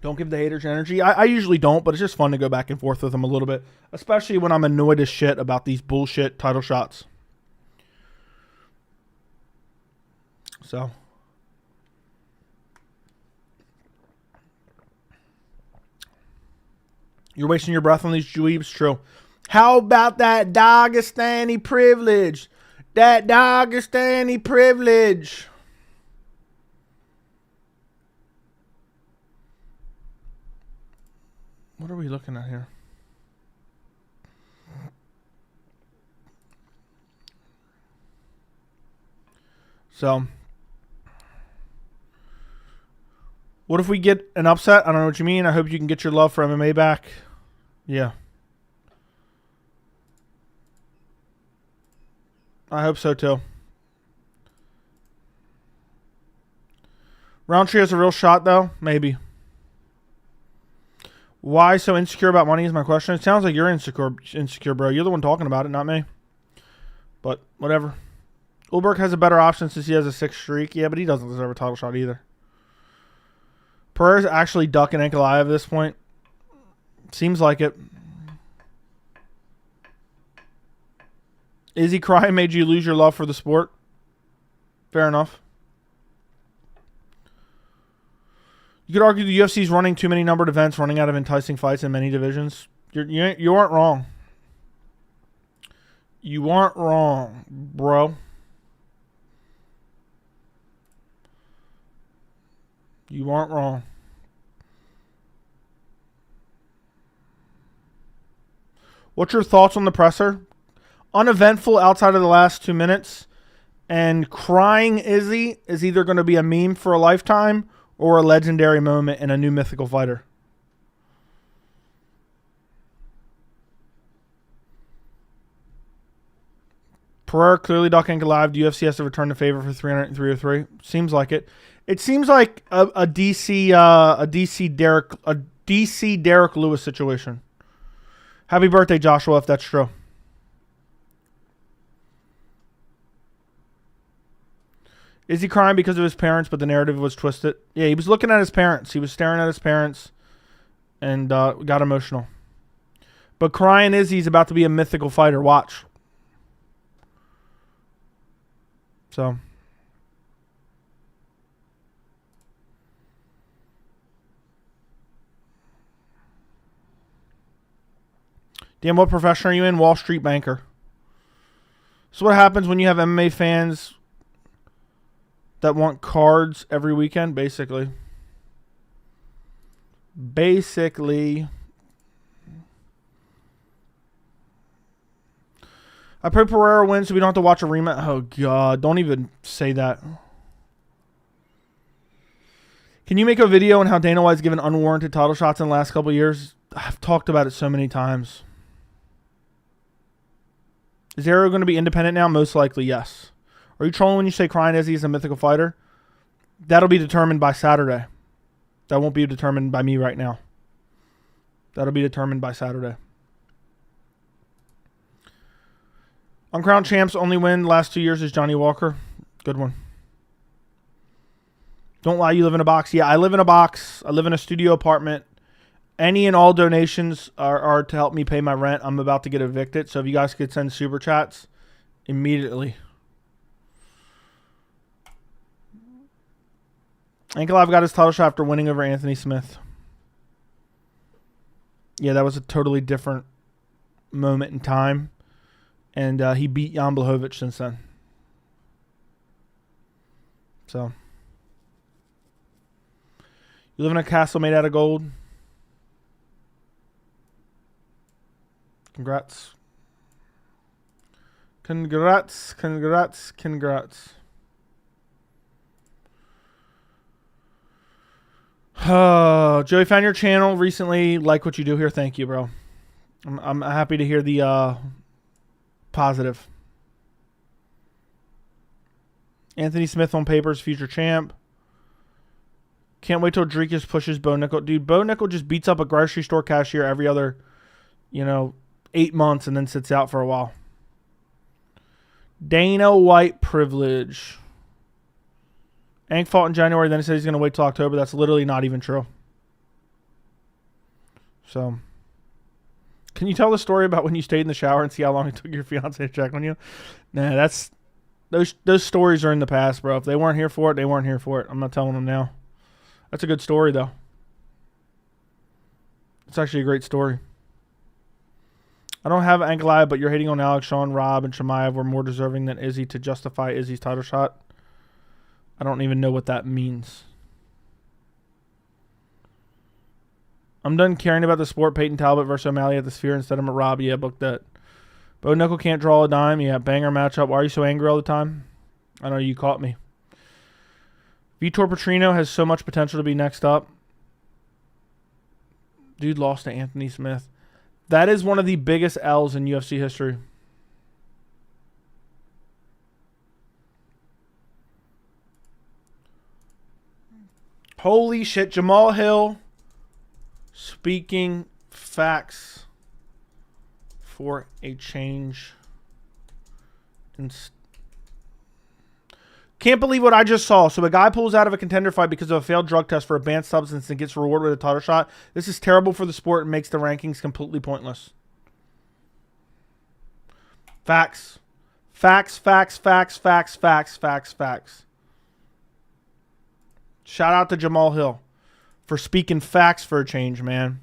Don't give the haters energy. I usually don't, but it's just fun to go back and forth with them a little bit. Especially when I'm annoyed as shit about these bullshit title shots. So. You're wasting your breath on these dweebs? True. How about that Dagestani privilege? That Dagestani privilege. What are we looking at here? So, what if we get an upset? I don't know what you mean. I hope you can get your love for MMA back. Yeah. I hope so too. Roundtree has a real shot though? Maybe. Why so insecure about money is my question. It sounds like you're insecure, bro. You're the one talking about it, not me. But whatever. Ulberg has a better option since he has a 6 streak. Yeah, but he doesn't deserve a title shot either. Perreira's actually ducking Ankalaev at this point. Seems like it. Izzy crying made you lose your love for the sport. Fair enough. You could argue the UFC's running too many numbered events, running out of enticing fights in many divisions. You aren't wrong. You aren't wrong, bro. You aren't wrong. What's your thoughts on the presser? Uneventful outside of the last 2 minutes. And crying Izzy is either going to be a meme for a lifetime or a legendary moment in a new mythical fighter. Perreira clearly ducking Ankalaev. The UFC has to return the favor for 300 and 303. Seems like it. It seems like a DC Derek Lewis situation. Happy birthday, Joshua, if that's true. Is he crying because of his parents, but the narrative was twisted? Yeah, he was looking at his parents. He was staring at his parents and got emotional. But crying is he's about to be a mythical fighter. Watch. So. Damn, what profession are you in? Wall Street banker. So what happens when you have MMA fans that want cards every weekend, basically. I pray Perreira wins so we don't have to watch a rematch. Oh, God. Don't even say that. Can you make a video on how Dana White's given unwarranted title shots in the last couple of years? I've talked about it so many times. Is Arrow going to be independent now? Most likely, yes. Are you trolling when you say Crying Izzy is a mythical fighter? That'll be determined by Saturday. That won't be determined by me right now. That'll be determined by Saturday. Uncrowned champs only win the last 2 years is Johnny Walker. Good one. Don't lie, you live in a box. Yeah, I live in a box. I live in a studio apartment. Any and all donations are to help me pay my rent. I'm about to get evicted, so if you guys could send super chats immediately. Ankalaev got his title shot after winning over Anthony Smith. Yeah, that was a totally different moment in time. And he beat Jan Blachowicz since then. So. You live in a castle made out of gold. Congrats. Congrats, congrats, congrats. Joey, found your channel recently. Like what you do here. Thank you, bro. I'm happy to hear the positive. Anthony Smith on papers, future champ. Can't wait till Dricus pushes Bo Nickel. Dude, Bo Nickel just beats up a grocery store cashier every other, 8 months and then sits out for a while. Dana White privilege. Ank fought in January, then he said he's going to wait till October. That's literally not even true. So, can you tell the story about when you stayed in the shower and see how long it took your fiance to check on you? Nah, that's those stories are in the past, bro. If they weren't here for it, they weren't here for it. I'm not telling them now. That's a good story, though. It's actually a great story. I don't have Ankalaev, but you're hating on Alex, Sean, Rob, and Chimaev were more deserving than Izzy to justify Izzy's title shot. I don't even know what that means. I'm done caring about the sport. Peyton Talbot versus O'Malley at the Sphere instead of Rob. Yeah, book that. Bo Nickel can't draw a dime. Yeah, banger matchup. Why are you so angry all the time? I know you caught me. Vitor Petrino has so much potential to be next up. Dude lost to Anthony Smith. That is one of the biggest L's in UFC history. Holy shit. Jamahal Hill speaking facts for a change. Can't believe what I just saw. So a guy pulls out of a contender fight because of a failed drug test for a banned substance and gets rewarded with a title shot. This is terrible for the sport and makes the rankings completely pointless. Facts. Facts, facts, facts, facts, facts, facts, facts. Shout out to Jamahal Hill for speaking facts for a change, man.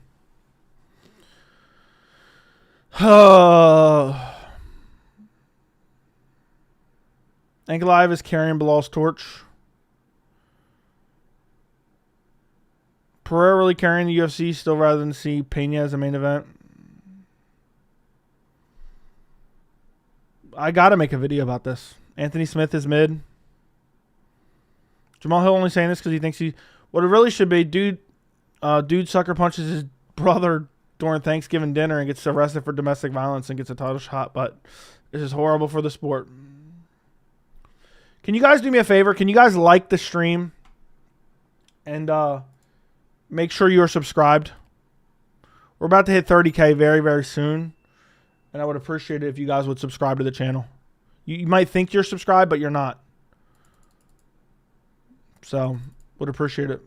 Ankalaev is carrying Bilal's torch. Perreira really carrying the UFC still rather than see Pena as a main event. I got to make a video about this. Anthony Smith is mid. Jamahal Hill only saying this because he thinks he... What it really should be, dude sucker punches his brother during Thanksgiving dinner and gets arrested for domestic violence and gets a title shot. But this is horrible for the sport. Can you guys do me a favor? Can you guys like the stream? And make sure you are subscribed. We're about to hit 30K very, very soon. And I would appreciate it if you guys would subscribe to the channel. You might think you're subscribed, but you're not. So, would appreciate it.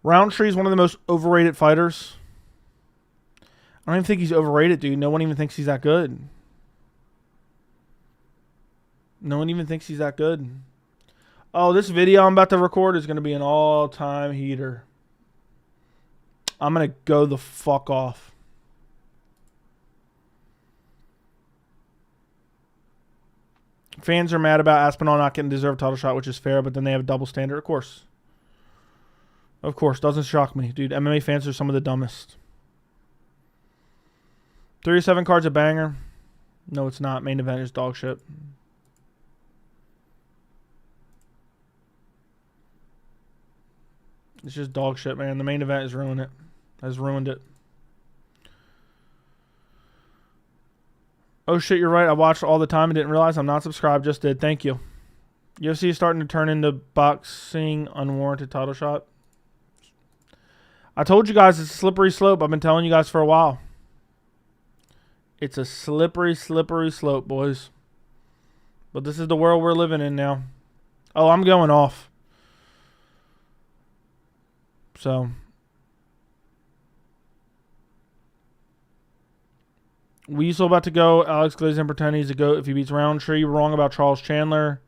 Roundtree is one of the most overrated fighters. I don't even think he's overrated, dude. No one even thinks he's that good. No one even thinks he's that good. Oh, this video I'm about to record is going to be an all-time heater. I'm going to go the fuck off. Fans are mad about Aspinall not getting deserved title shot, which is fair, but then they have a double standard. Of course. Of course. Doesn't shock me. Dude, MMA fans are some of the dumbest. 37 cards a banger. No, it's not. Main event is dog shit. It's just dog shit, man. The main event has ruined it. Has ruined it. Oh, shit, you're right. I watched all the time and didn't realize I'm not subscribed. Just did. Thank you. UFC is starting to turn into boxing unwarranted title shot. I told you guys it's a slippery slope. I've been telling you guys for a while. It's a slippery, slippery slope, boys. But this is the world we're living in now. Oh, I'm going off. So, Weasel about to go. Alex Glazen pretend he's a GOAT if he beats Roundtree. Wrong about Charles Chandler.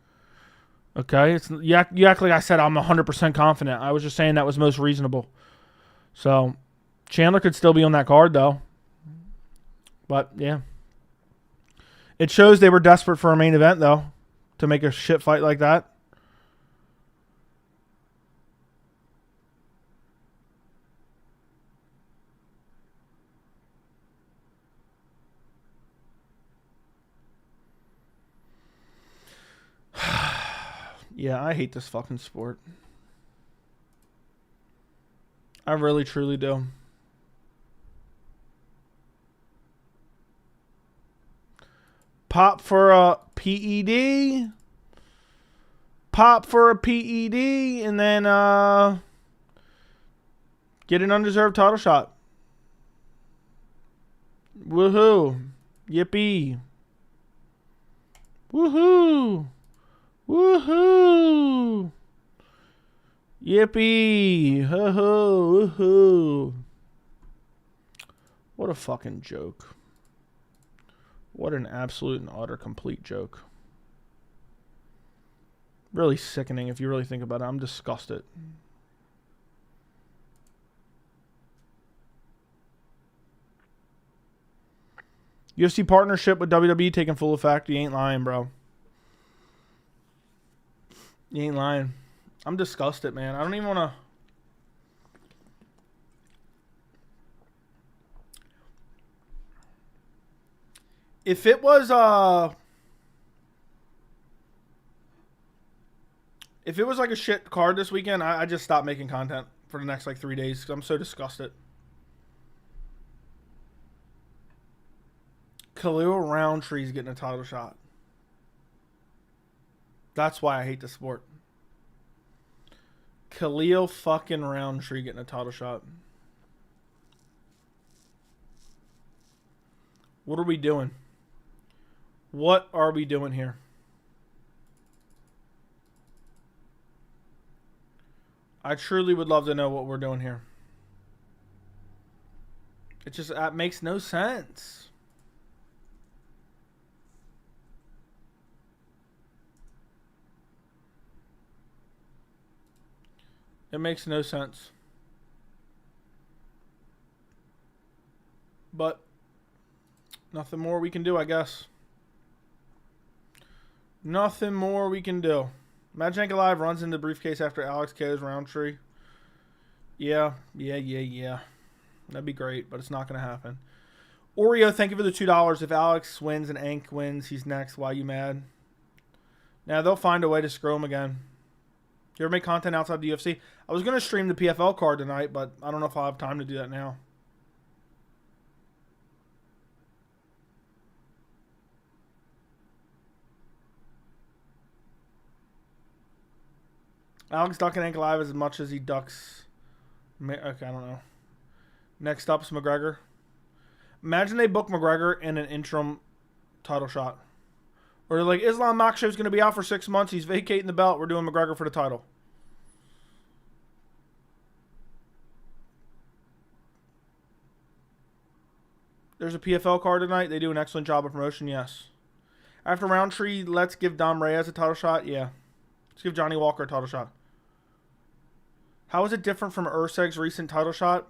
Okay, you act like I said I'm 100% confident. I was just saying that was most reasonable. So, Chandler could still be on that card, though. But, yeah. It shows they were desperate for a main event, though, to make a shit fight like that. Yeah, I hate this fucking sport. I really, truly do. Pop for a PED. Pop for a PED. And then get an undeserved title shot. Woohoo. Yippee. Woohoo. Woohoo! Yippee! Ho-ho! Woohoo! What a fucking joke. What an absolute and utter complete joke. Really sickening if you really think about it. I'm disgusted. UFC partnership with WWE taking full effect. You ain't lying, bro. You ain't lying. I'm disgusted, man. I don't even want to... If it was like a shit card this weekend, I just stopped making content for the next like 3 days because I'm so disgusted. Khalil Rountree is getting a title shot. That's why I hate the sport. Khalil fucking Rountree getting a title shot. What are we doing? What are we doing here? I truly would love to know what we're doing here. It just makes no sense. It makes no sense. But nothing more we can do, I guess. Nothing more we can do. Imagine Ankalaev runs into the briefcase after Alex KO's Roundtree. Yeah. That'd be great, but it's not going to happen. Oreo, thank you for the $2. If Alex wins and Ank wins, he's next. Why you mad? Now, they'll find a way to screw him again. You ever make content outside the UFC? I was going to stream the PFL card tonight, but I don't know if I'll have time to do that now. Alex ducking Ankalaev as much as he ducks. Okay, I don't know. Next up is McGregor. Imagine they book McGregor in an interim title shot. Or like, Islam Makhachev's going to be out for 6 months. He's vacating the belt. We're doing McGregor for the title. There's a PFL card tonight. They do an excellent job of promotion, yes. After Roundtree, let's give Dom Reyes a title shot. Yeah. Let's give Johnny Walker a title shot. How is it different from Urseg's recent title shot?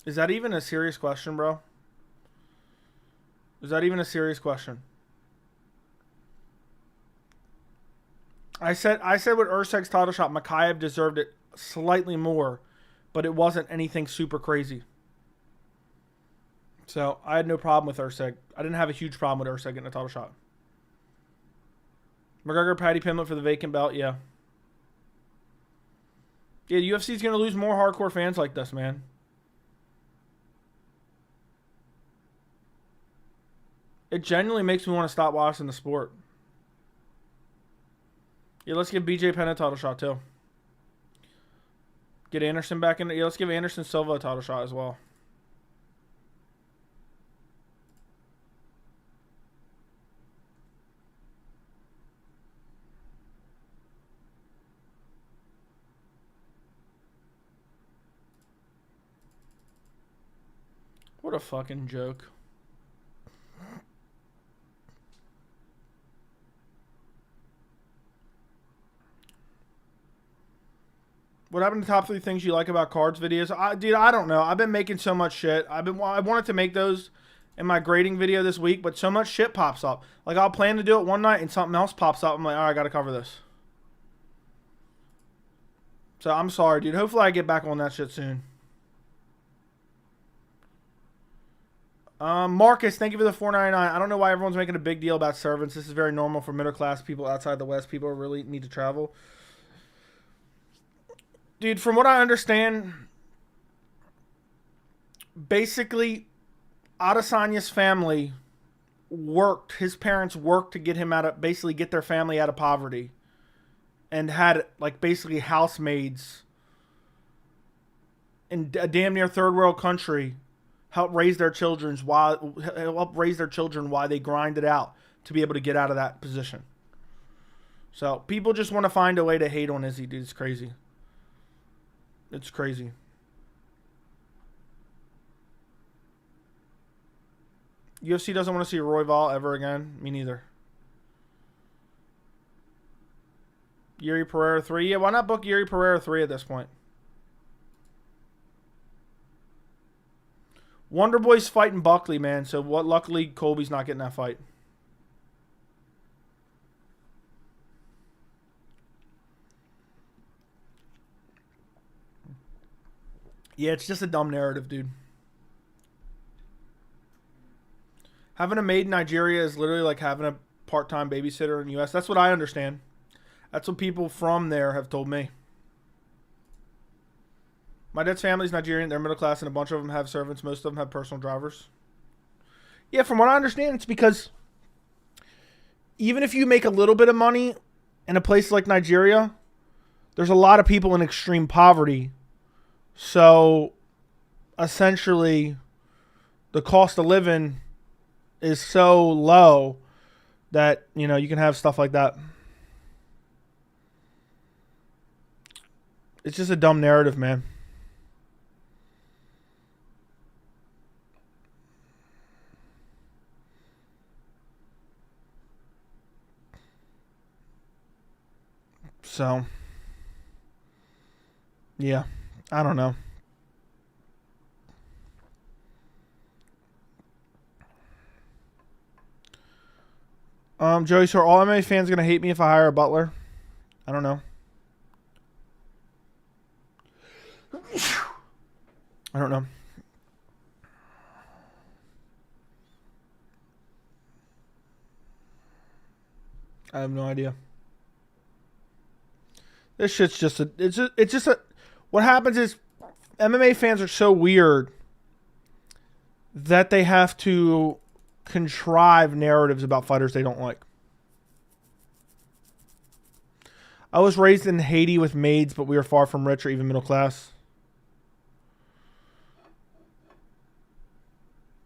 Is that even a serious question, bro? Is that even a serious question? I said with Urseg's title shot, Ankalaev deserved it slightly more, but it wasn't anything super crazy. So I had no problem with Urseg. I didn't have a huge problem with Urseg getting a title shot. McGregor, Paddy Pimblett for the vacant belt, yeah. Yeah, the UFC is going to lose more hardcore fans like this, man. It genuinely makes me want to stop watching the sport. Yeah, let's give BJ Penn a title shot, too. Get Anderson back in. Yeah, let's give Anderson Silva a title shot as well. What a fucking joke. What happened to the top 3 things you like about cards videos? Dude, I don't know. I've been making so much shit. I wanted to make those in my grading video this week, but so much shit pops up. Like, I'll plan to do it one night and something else pops up. I'm like, all right, I got to cover this. So I'm sorry, dude. Hopefully I get back on that shit soon. Marcus, thank you for the $4.99. I don't know why everyone's making a big deal about servants. This is very normal for middle class people outside the West. People really need to travel. Dude, from what I understand, basically, Adesanya's family worked. His parents worked to get him out of, basically get their family out of poverty, and had like basically housemaids in a damn near third world country help raise their children while they grind it out to be able to get out of that position. So people just want to find a way to hate on Izzy, dude. It's crazy. It's crazy. UFC doesn't want to see Royval ever again. Me neither. Yuri Perreira 3. Yeah, why not book Yuri Perreira 3 at this point? Wonder Boy's fighting Buckley, man. So what? Luckily, Colby's not getting that fight. Yeah, it's just a dumb narrative, dude. Having a maid in Nigeria is literally like having a part-time babysitter in the U.S. That's what I understand. That's what people from there have told me. My dad's family's Nigerian. They're middle class, and a bunch of them have servants. Most of them have personal drivers. Yeah, from what I understand, it's because even if you make a little bit of money in a place like Nigeria, there's a lot of people in extreme poverty. So, essentially, the cost of living is so low that, you know, you can have stuff like that. It's just a dumb narrative, man. So, yeah, I don't know. Joey, so are all MMA fans going to hate me if I hire a butler? I don't know. I don't know. I have no idea. This shit's just a... It's just a... What happens is MMA fans are so weird that they have to contrive narratives about fighters they don't like. I was raised in Haiti with maids, but we are far from rich or even middle class.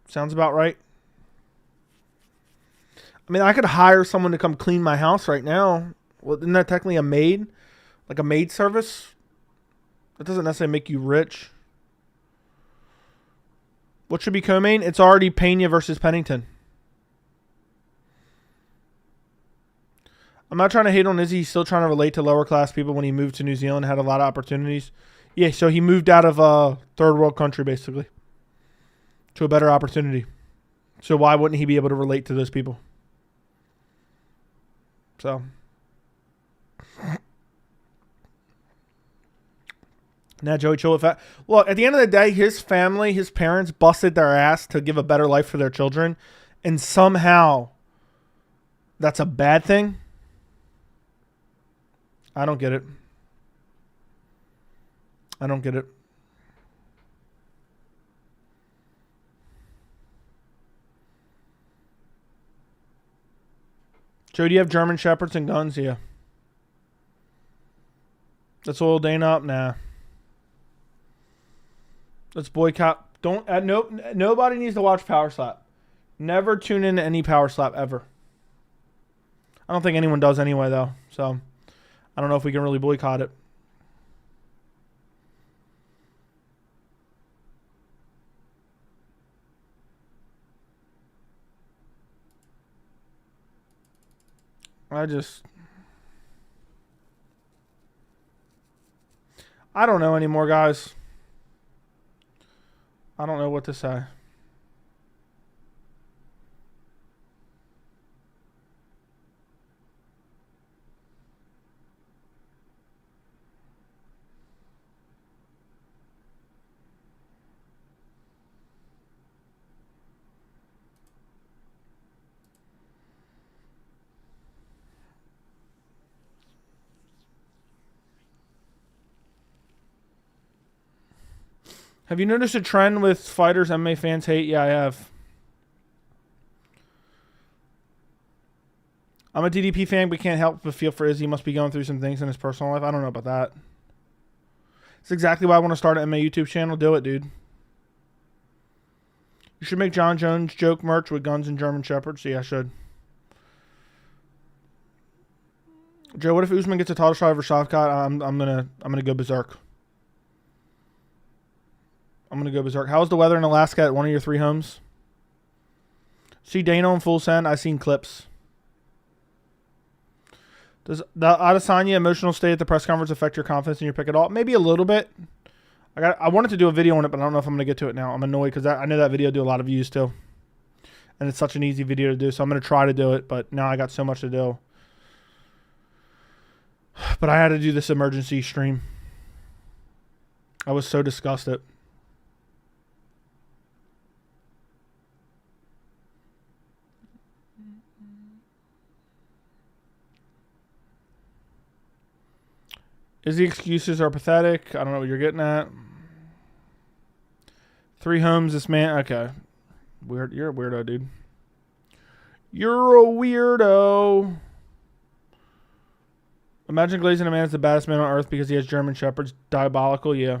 Sounds about right. I mean, I could hire someone to come clean my house right now. Well, isn't that technically a maid? Like a maid service? That doesn't necessarily make you rich. What should be co-main? It's already Pena versus Pennington. I'm not trying to hate on Izzy. He's still trying to relate to lower class people when he moved to New Zealand, had a lot of opportunities. Yeah, so he moved out of a third world country, basically, to a better opportunity. So why wouldn't he be able to relate to those people? So... Now, Joey, chill with that. Look, at the end of the day, his family, his parents busted their ass to give a better life for their children. And somehow that's a bad thing. I don't get it. I don't get it. Joey, do you have German Shepherds and guns? Yeah. Let's oil Dana up? Nah. Let's boycott. Don't. Nobody needs to watch Power Slap. Never tune into any Power Slap ever. I don't think anyone does anyway, though. So, I don't know if we can really boycott it. I don't know anymore, guys. I don't know what to say. Have you noticed a trend with fighters MMA fans hate? Yeah, I have. I'm a DDP fan, but can't help but feel for Izzy. He must be going through some things in his personal life. I don't know about that. It's exactly why I want to start an MMA YouTube channel. Do it, dude. You should make Jon Jones joke merch with guns and German Shepherds. Yeah, I should. Joe, what if Usman gets a title shot over Shavkat? I'm gonna go berserk. I'm going to go berserk. How's the weather in Alaska at one of your 3 homes? See Dana on full send? I've seen clips. Does the Adesanya emotional state at the press conference affect your confidence in your pick at all? Maybe a little bit. I wanted to do a video on it, but I don't know if I'm going to get to it now. I'm annoyed because I know that video do a lot of views too. And it's such an easy video to do, so I'm going to try to do it, but now I got so much to do. But I had to do this emergency stream. I was so disgusted. Izzy excuses are pathetic. I don't know what you're getting at. 3 homes, this man. Okay. Weird. You're a weirdo, dude. You're a weirdo. Imagine glazing a man as the baddest man on earth because he has German Shepherds. Diabolical, yeah.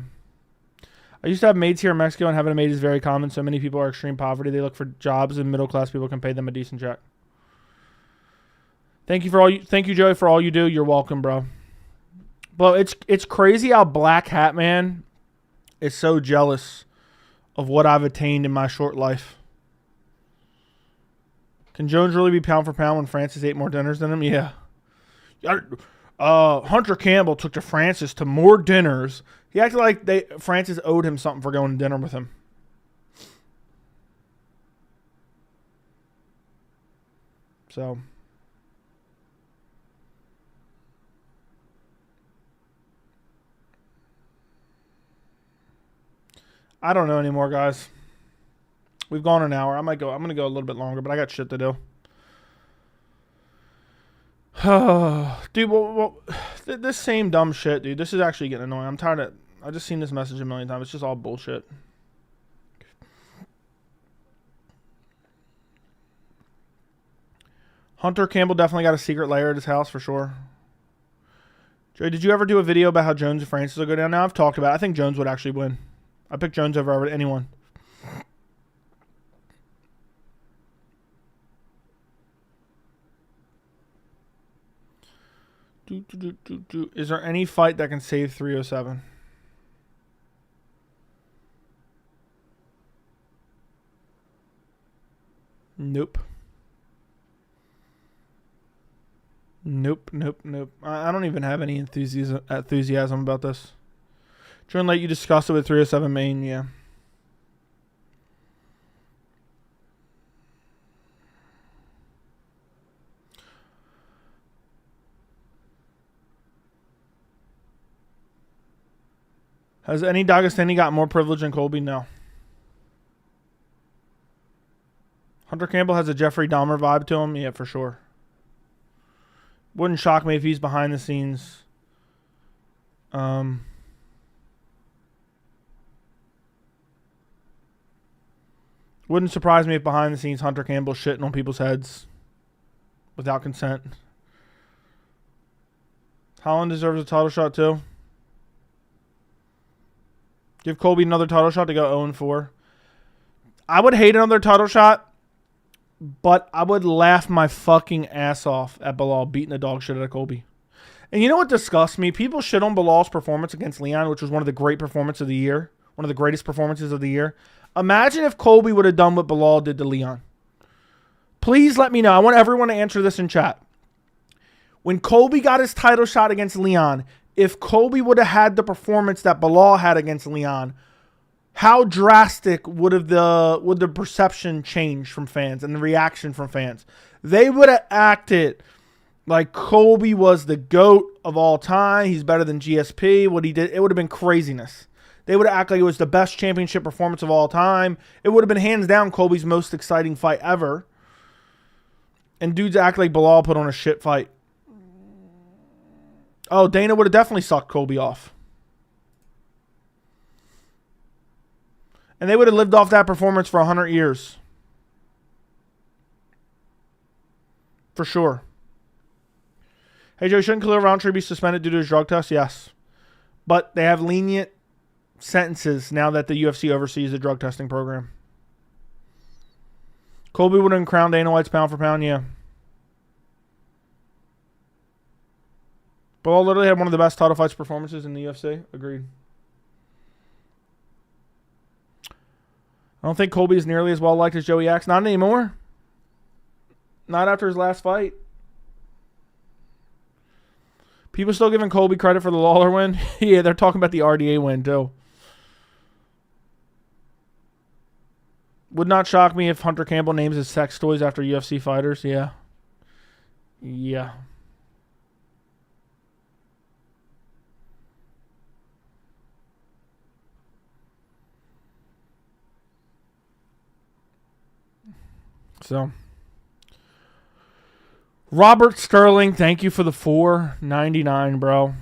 I used to have maids here in Mexico, and having a maid is very common. So many people are extreme poverty. They look for jobs, and middle-class people can pay them a decent check. Thank you, Joey, for all you do. You're welcome, bro. But it's crazy how Black Hat Man is so jealous of what I've attained in my short life. Can Jones really be pound for pound when Francis ate more dinners than him? Yeah. Hunter Campbell took to Francis to more dinners. He acted like Francis owed him something for going to dinner with him. So, I don't know anymore, guys. We've gone an hour. I'm going to go a little bit longer, but I got shit to do. Dude, this same dumb shit, dude. This is actually getting annoying. I'm tired of... I just seen this message a million times. It's just all bullshit. Hunter Campbell definitely got a secret lair at his house for sure. Joey, did you ever do a video about how Jones and Francis will go down? Now I've talked about it. I think Jones would actually win. I picked Jones over anyone. Is there any fight that can save 307? Nope. Nope. I don't even have any enthusiasm about this. Trying to let you discuss it with 307 main, yeah. Has any Dagestani got more privilege than Colby? No. Hunter Campbell has a Jeffrey Dahmer vibe to him? Yeah, for sure. Wouldn't shock me if he's behind the scenes. Wouldn't surprise me if behind the scenes Hunter Campbell's shitting on people's heads without consent. Holland deserves a title shot too. Give Colby another title shot to go 0-4. I would hate another title shot, but I would laugh my fucking ass off at Bilal beating the dog shit out of Colby. And you know what disgusts me? People shit on Bilal's performance against Leon, which was one of the great performances of the year. One of the greatest performances of the year. Imagine if Colby would have done what Bilal did to Leon. Please let me know. I want everyone to answer this in chat. When Colby got his title shot against Leon, if Colby would have had the performance that Bilal had against Leon, how drastic would the perception change from fans and the reaction from fans? They would have acted like Colby was the GOAT of all time. He's better than GSP. What he did, it would have been craziness. They would have acted like it was the best championship performance of all time. It would have been hands down Colby's most exciting fight ever. And dudes act like Bilal put on a shit fight. Oh, Dana would have definitely sucked Colby off. And they would have lived off that performance for 100 years. For sure. Hey, Joe, shouldn't Khalil Rountree be suspended due to his drug test? Yes. But they have lenient sentences now that the UFC oversees the drug testing program. Colby would have crowned Dana White's pound for pound, yeah. Bilal literally had one of the best title fights performances in the UFC. Agreed. I don't think Colby is nearly as well liked as Joey Axe. Not anymore. Not after his last fight. People still giving Colby credit for the Lawler win. Yeah, they're talking about the RDA win too. Would not shock me if Hunter Campbell names his sex toys after UFC fighters. Yeah. Yeah. So, Robert Sterling, thank you for the $4.99, bro.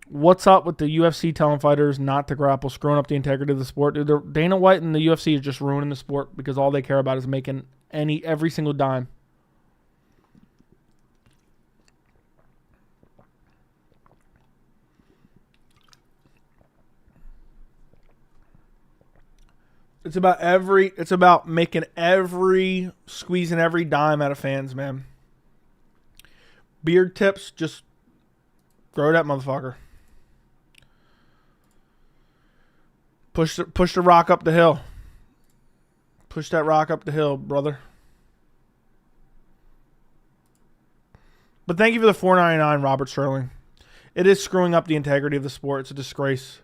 What's up with the UFC telling fighters not to grapple, screwing up the integrity of the sport? Dude, Dana White and the UFC is just ruining the sport because all they care about is making every single dime. It's about squeezing every dime out of fans, man. Beard tips, just Grow that motherfucker. Push the rock up the hill. Push that rock up the hill, brother. But thank you for the $4.99, Robert Sterling. It is screwing up the integrity of the sport. It's a disgrace.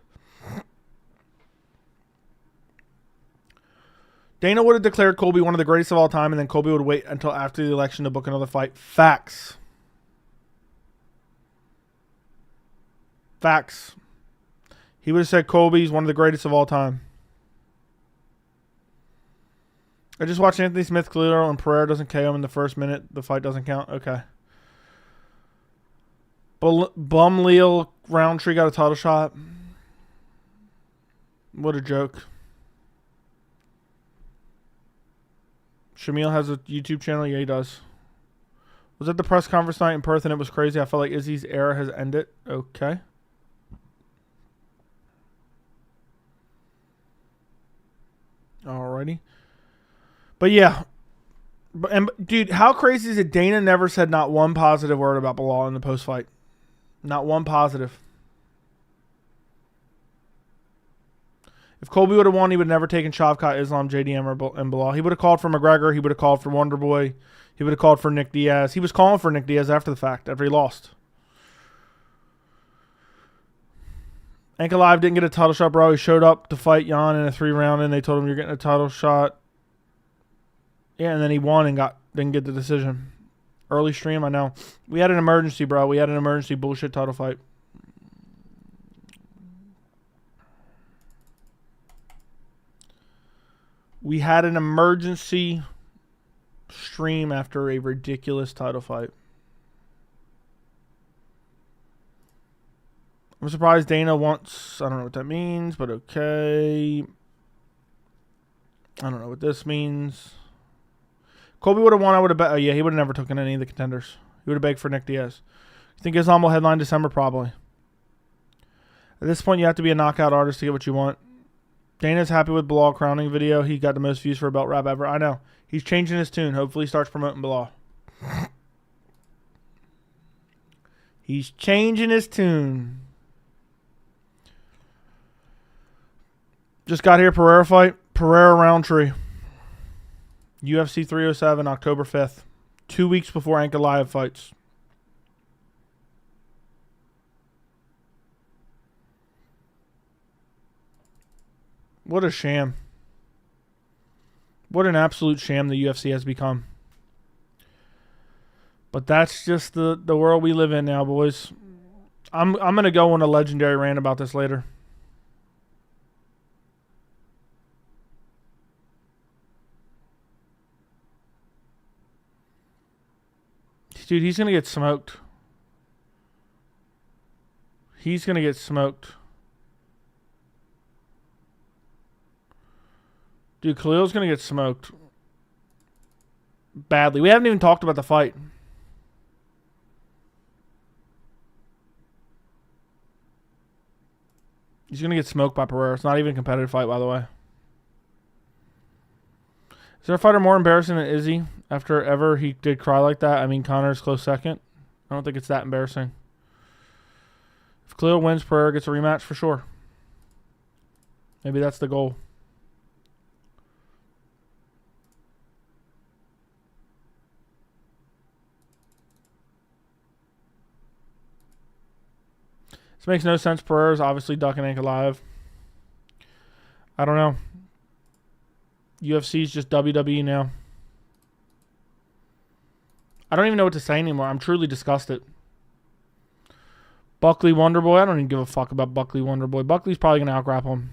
Dana would have declared Colby one of the greatest of all time, and then Colby would wait until after the election to book another fight. Facts. Facts. He would have said Colby's one of the greatest of all time. I just watched Anthony Smith Khalil and Perreira doesn't KO him in the first minute. The fight doesn't count. Okay. Bum Roundtree got a title shot. What a joke. Shamil has a YouTube channel. Yeah, he does. Was at the press conference night in Perth and it was crazy. I felt like Izzy's era has ended. Okay. Alrighty. But yeah. Dude, how crazy is it? Dana never said not one positive word about Bilal in the post-fight. Not one positive. If Colby would have won, he would have never taken Shavkat, Islam, JDM, and Bilal. He would have called for McGregor. He would have called for Wonderboy. He would have called for Nick Diaz. He was calling for Nick Diaz after the fact, after he lost. Ankalaev didn't get a title shot, bro. He showed up to fight Jan in a 3-round, and they told him you're getting a title shot. Yeah, and then he won and didn't get the decision. Early stream, I know. We had an emergency, bro. We had an emergency bullshit title fight. We had an emergency stream after a ridiculous title fight. I'm surprised Dana wants... I don't know what that means, but okay. I don't know what this means. Colby would have won. I would have bet. Oh, yeah, he would have never taken any of the contenders. He would have begged for Nick Diaz. You think Islam will headline December? Probably. At this point, you have to be a knockout artist to get what you want. Dana's happy with Bilal crowning video. He got the most views for a belt rap ever. I know. He's changing his tune. Hopefully he starts promoting Bilal. He's changing his tune. Just got here. Perreira fight. Perreira Roundtree. UFC 307, October 5th. 2 weeks before Ankalaev fights. What a sham. What an absolute sham the UFC has become. But that's just the world we live in now, boys. I'm going to go on a legendary rant about this later. Dude, he's going to get smoked. He's going to get smoked. Dude, Khalil's going to get smoked. Badly. We haven't even talked about the fight. He's going to get smoked by Perreira. It's not even a competitive fight, by the way. Is there a fighter more embarrassing than Izzy after ever he did cry like that? I mean, Connor's close second. I don't think it's that embarrassing. If Khalil wins, Perreira gets a rematch for sure. Maybe that's the goal. This makes no sense. Perreira's obviously ducking Ankalaev. I don't know. UFC's just WWE now. I don't even know what to say anymore. I'm truly disgusted. Buckley Wonderboy. I don't even give a fuck about Buckley Wonderboy. Buckley's probably going to out-grapple him.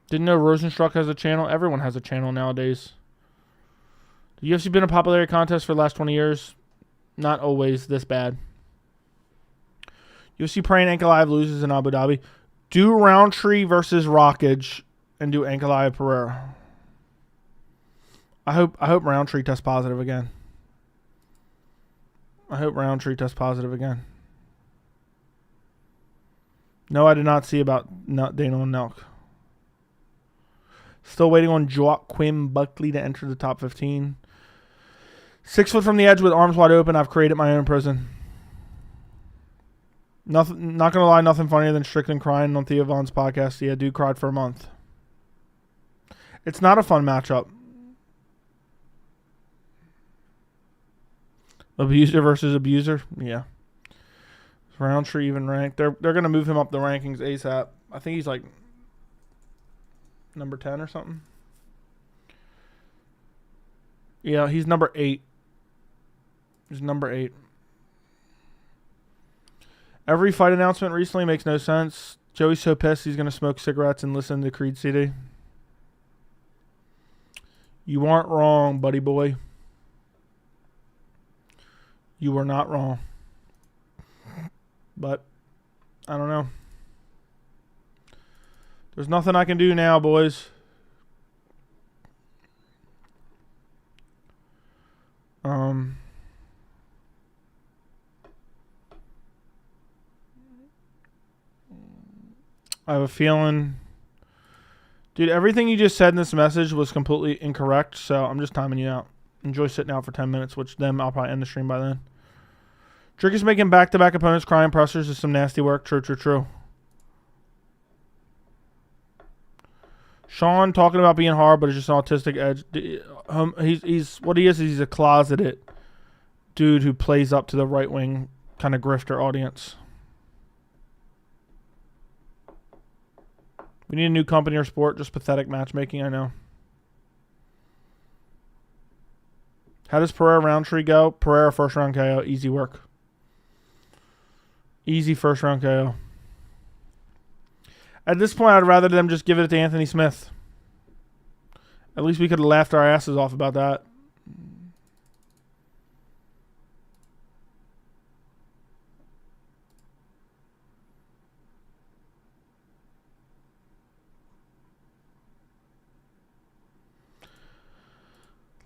Didn't know Rosenstruck has a channel. Everyone has a channel nowadays. The UFC been a popularity contest for the last 20 years. Not always this bad. UFC praying Ankalaev loses in Abu Dhabi. Do Roundtree versus Rockage and do Ankalaev Perreira. I hope Roundtree tests positive again. I hope Roundtree tests positive again. No, I did not see about Dana and Nelk. Still waiting on Joaquin Buckley to enter the top 15. 6 foot from the edge with arms wide open. I've created my own prison. Nothing. Not gonna lie, nothing funnier than Strickland crying on Theo Von's podcast. Yeah, dude cried for a month. It's not a fun matchup. Abuser versus abuser. Yeah. Roundtree even ranked. They're gonna move him up the rankings ASAP. I think he's like number 10 or something. Yeah, he's number 8. He's number 8. Every fight announcement recently makes no sense. Joey's so pissed he's going to smoke cigarettes and listen to Creed CD. You aren't wrong, buddy boy. You are not wrong. But, I don't know. There's nothing I can do now, boys. I have a feeling... Dude, everything you just said in this message was completely incorrect, so I'm just timing you out. Enjoy sitting out for 10 minutes, which then I'll probably end the stream by then. Dricus making back-to-back opponents crying pressers is some nasty work. True, true, true. Sean talking about being hard, but it's just an autistic edge. He's what he is he's a closeted dude who plays up to the right-wing kind of grifter audience. We need a new company or sport. Just pathetic matchmaking, I know. How does Perreira Roundtree go? Perreira first round KO. Easy work. Easy first round KO. At this point, I'd rather them just give it to Anthony Smith. At least we could have laughed our asses off about that.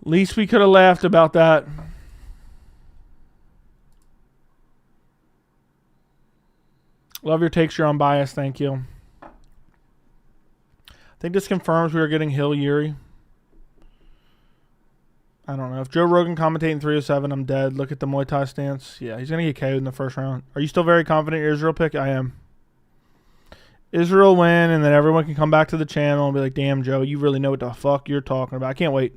Least we could have laughed about that. Love your takes. You're unbiased. Thank you. I think this confirms we are getting Hill Yuri. I don't know. If Joe Rogan commentating 307, I'm dead. Look at the Muay Thai stance. Yeah, he's going to get KO'd in the first round. Are you still very confident in your Israel pick? I am. Israel win, and then everyone can come back to the channel and be like, damn, Joe, you really know what the fuck you're talking about. I can't wait.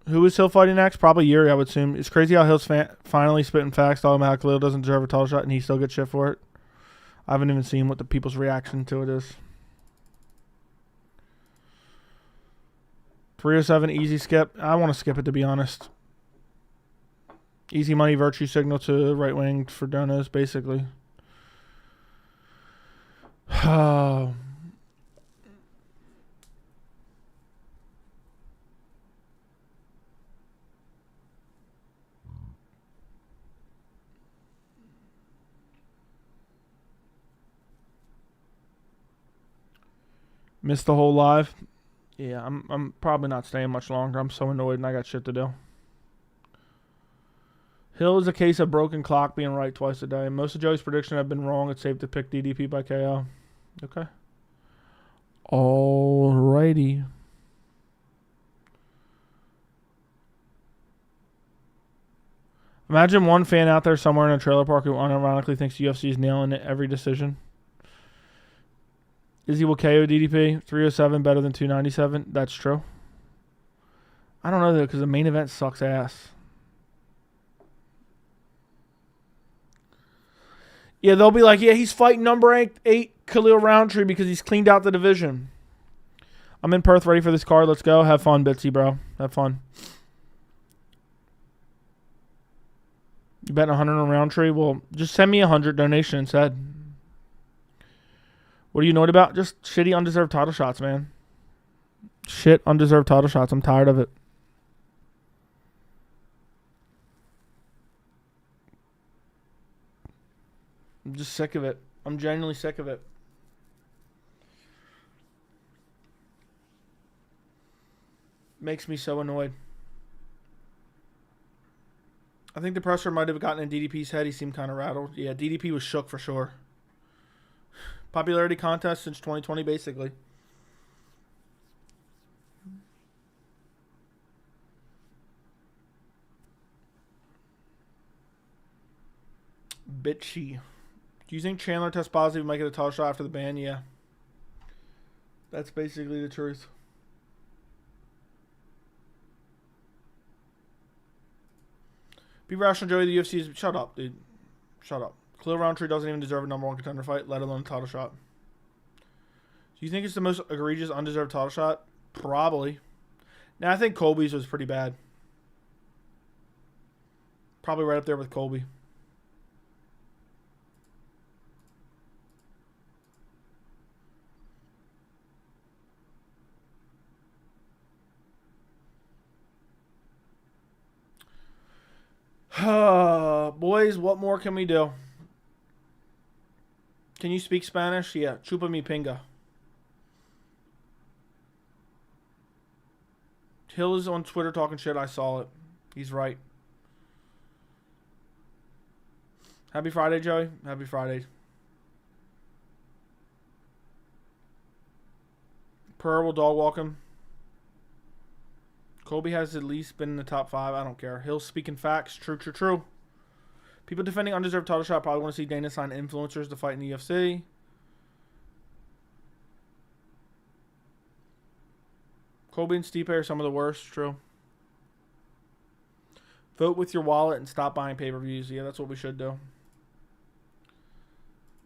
Who is Hill fighting next? Probably Yuri, I would assume. It's crazy how Hill's finally spitting facts talking about how Khalil doesn't deserve a title shot and he still gets shit for it. I haven't even seen what the people's reaction to it is. 307, easy skip. I want to skip it, to be honest. Easy money, virtue signal to right wing for donos, basically. Missed the whole live. Yeah, I'm probably not staying much longer. I'm so annoyed and I got shit to do. Hill is a case of broken clock being right twice a day. Most of Joey's predictions have been wrong. It's safe to pick DDP by KO. Okay. Alrighty. Imagine one fan out there somewhere in a trailer park who unironically thinks UFC is nailing it every decision. Izzy will KO DDP. 307 better than 297. That's true. I don't know, though, because the main event sucks ass. Yeah, they'll be like, yeah, he's fighting number 8 Khalil Rountree because he's cleaned out the division. I'm in Perth ready for this card. Let's go. Have fun, Bitsy, bro. Have fun. You betting 100 on Roundtree? Well, just send me 100 donation instead. What are you annoyed about? Just shitty, undeserved title shots, man. Shit, undeserved title shots. I'm tired of it. I'm just sick of it. I'm genuinely sick of it. Makes me so annoyed. I think the pressure might have gotten in DDP's head. He seemed kind of rattled. Yeah, DDP was shook for sure. Popularity contest since 2020, basically. bitchy. Do you think Chandler tests positive and might get a title shot after the ban? Yeah. That's basically the truth. Be rational, Joey. The UFC is... Shut up, dude. Shut up. Khalil Rountree doesn't even deserve a #1 contender fight, let alone a title shot. Do you think it's the most egregious, undeserved title shot? Probably. Now, I think Colby's was pretty bad. Probably right up there with Colby. Boys, what more can we do? Can you speak Spanish? Yeah. Chupa mi pinga. Hill is on Twitter talking shit. I saw it. He's right. Happy Friday, Joey. Happy Friday. Perreira will dog walk him. Colby has at least been in the top 5. I don't care. Hill's speaking facts. True, true, true. People defending undeserved title shot probably want to see Dana sign influencers to fight in the UFC. Colby and Stipe are some of the worst. True. Vote with your wallet and stop buying pay-per-views. Yeah, that's what we should do.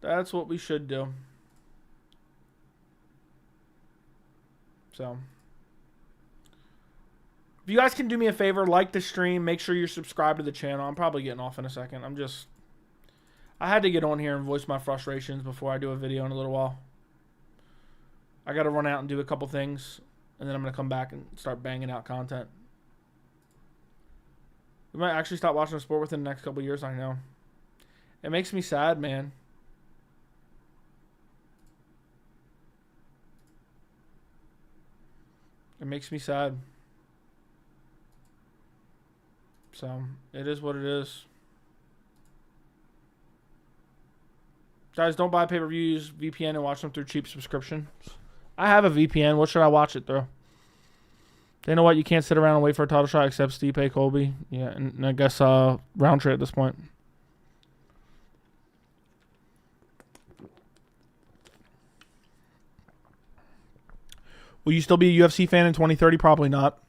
That's what we should do. So, if you guys can do me a favor, like the stream, make sure you're subscribed to the channel. I'm probably getting off in a second. I had to get on here and voice my frustrations before I do a video in a little while. I got to run out and do a couple things, and then I'm going to come back and start banging out content. We might actually stop watching the sport within the next couple of years, I know. It makes me sad, man. It makes me sad. So, it is what it is. Guys, don't buy pay-per-views, VPN, and watch them through cheap subscriptions. I have a VPN. What should I watch it through? You know what? You can't sit around and wait for a title shot except Stipe, Colby. Yeah, and I guess Roundtree at this point. Will you still be a UFC fan in 2030? Probably not.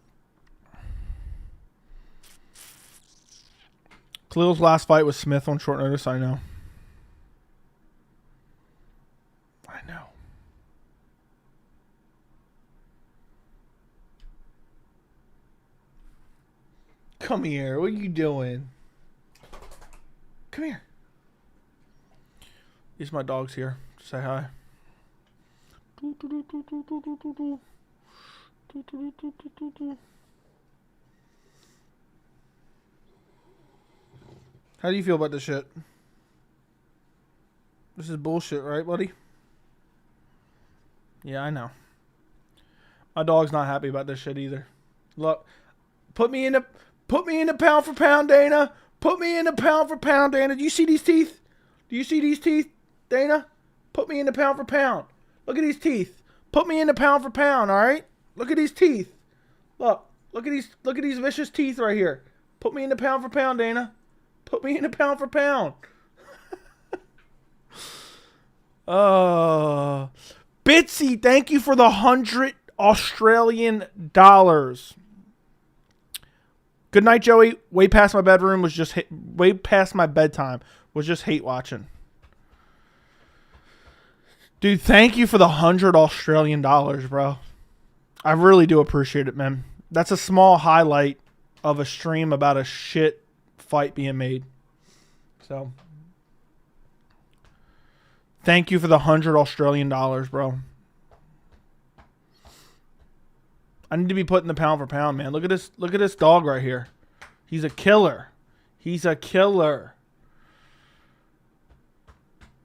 Khalil's last fight was Smith on short notice. I know. I know. Come here. What are you doing? Come here. These my dogs here. Say hi. How do you feel about this shit? This is bullshit, right, buddy? Yeah, I know. My dog's not happy about this shit either. Look, put me in the pound for pound, Dana. Put me in the pound for pound, Dana. Do you see these teeth? Do you see these teeth, Dana? Put me in the pound for pound. Look at these teeth. Put me in the pound for pound, all right? Look at these teeth. Look at these vicious teeth right here. Put me in the pound for pound, Dana. Put me in the pound for pound. Bitsy, thank you for the 100 Australian dollars. Good night, Joey. Way past my bedroom was just way past my bedtime was just hate watching. Dude, thank you for the 100 Australian dollars, bro. I really do appreciate it, man. That's a small highlight of a stream about a shit fight being made. So, thank you for the 100 Australian dollars, bro. I need to be put in the pound for pound, man. Look at this dog right here. He's a killer. He's a killer.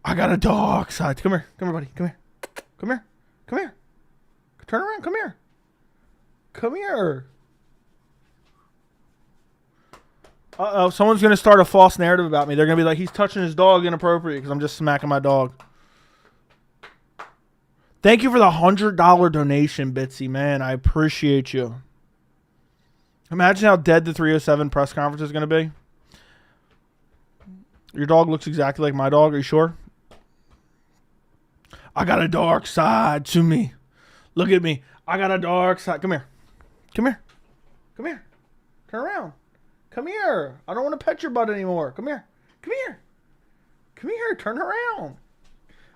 I got a dog side. Come here, buddy. Come here. Turn around. Come here. Uh-oh, someone's going to start a false narrative about me. They're going to be like, he's touching his dog inappropriate because I'm just smacking my dog. Thank you for the $100 donation, Bitsy, man. I appreciate you. Imagine how dead the 307 press conference is going to be. Your dog looks exactly like my dog. Are you sure? I got a dark side to me. Look at me. I got a dark side. Come here. Come here. Come here. Turn around. Come here. I don't want to pet your butt anymore. Come here. Come here. Come here. Turn around.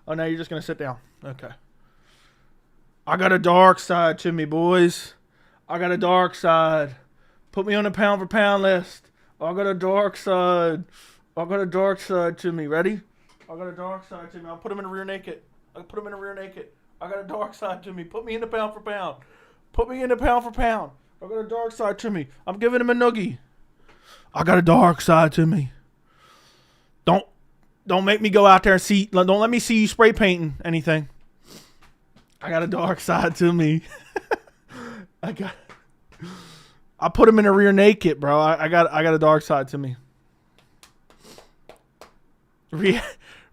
Oh, now you're just going to sit down. Okay. I got a dark side to me, boys. I got a dark side. Put me on the pound for pound list. I got a dark side. I got a dark side to me. Ready? I got a dark side to me. I'll put him in a rear naked. I got a dark side to me. Put me in the pound for pound. Put me in the pound for pound. I got a dark side to me. I'm giving him a noogie. I got a dark side to me. Don't make me go out there and see. Don't let me see you spray painting anything. I got a dark side to me. I put him in a rear naked, bro. I got a dark side to me.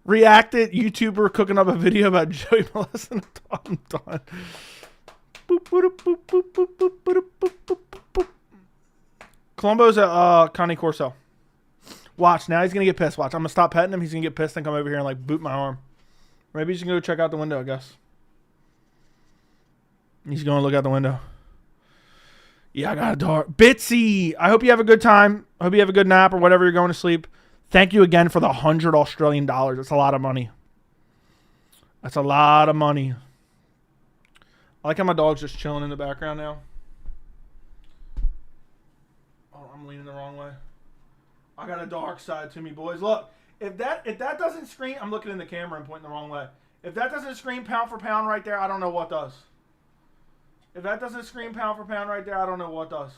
Reacted YouTuber cooking up a video about Joey molesting a dog. I'm done. Columbo's at Connie Corso. Watch, now he's gonna get pissed. Watch, I'm gonna stop petting him. He's gonna get pissed and come over here and like boot my arm. Maybe he's gonna go check out the window, I guess. He's going to look out the window. Yeah, I got a dark. Bitsy, I hope you have a good time. I hope you have a good nap or whatever you're going to sleep. Thank you again for the $100 Australian. That's a lot of money. That's a lot of money. I like how my dog's just chilling in the background now. Oh, I'm leaning the wrong way. I got a dark side to me, boys. Look, if that doesn't scream, I'm looking in the camera and pointing the wrong way. If that doesn't scream pound for pound right there, I don't know what does. If that doesn't scream pound for pound right there, I don't know what does.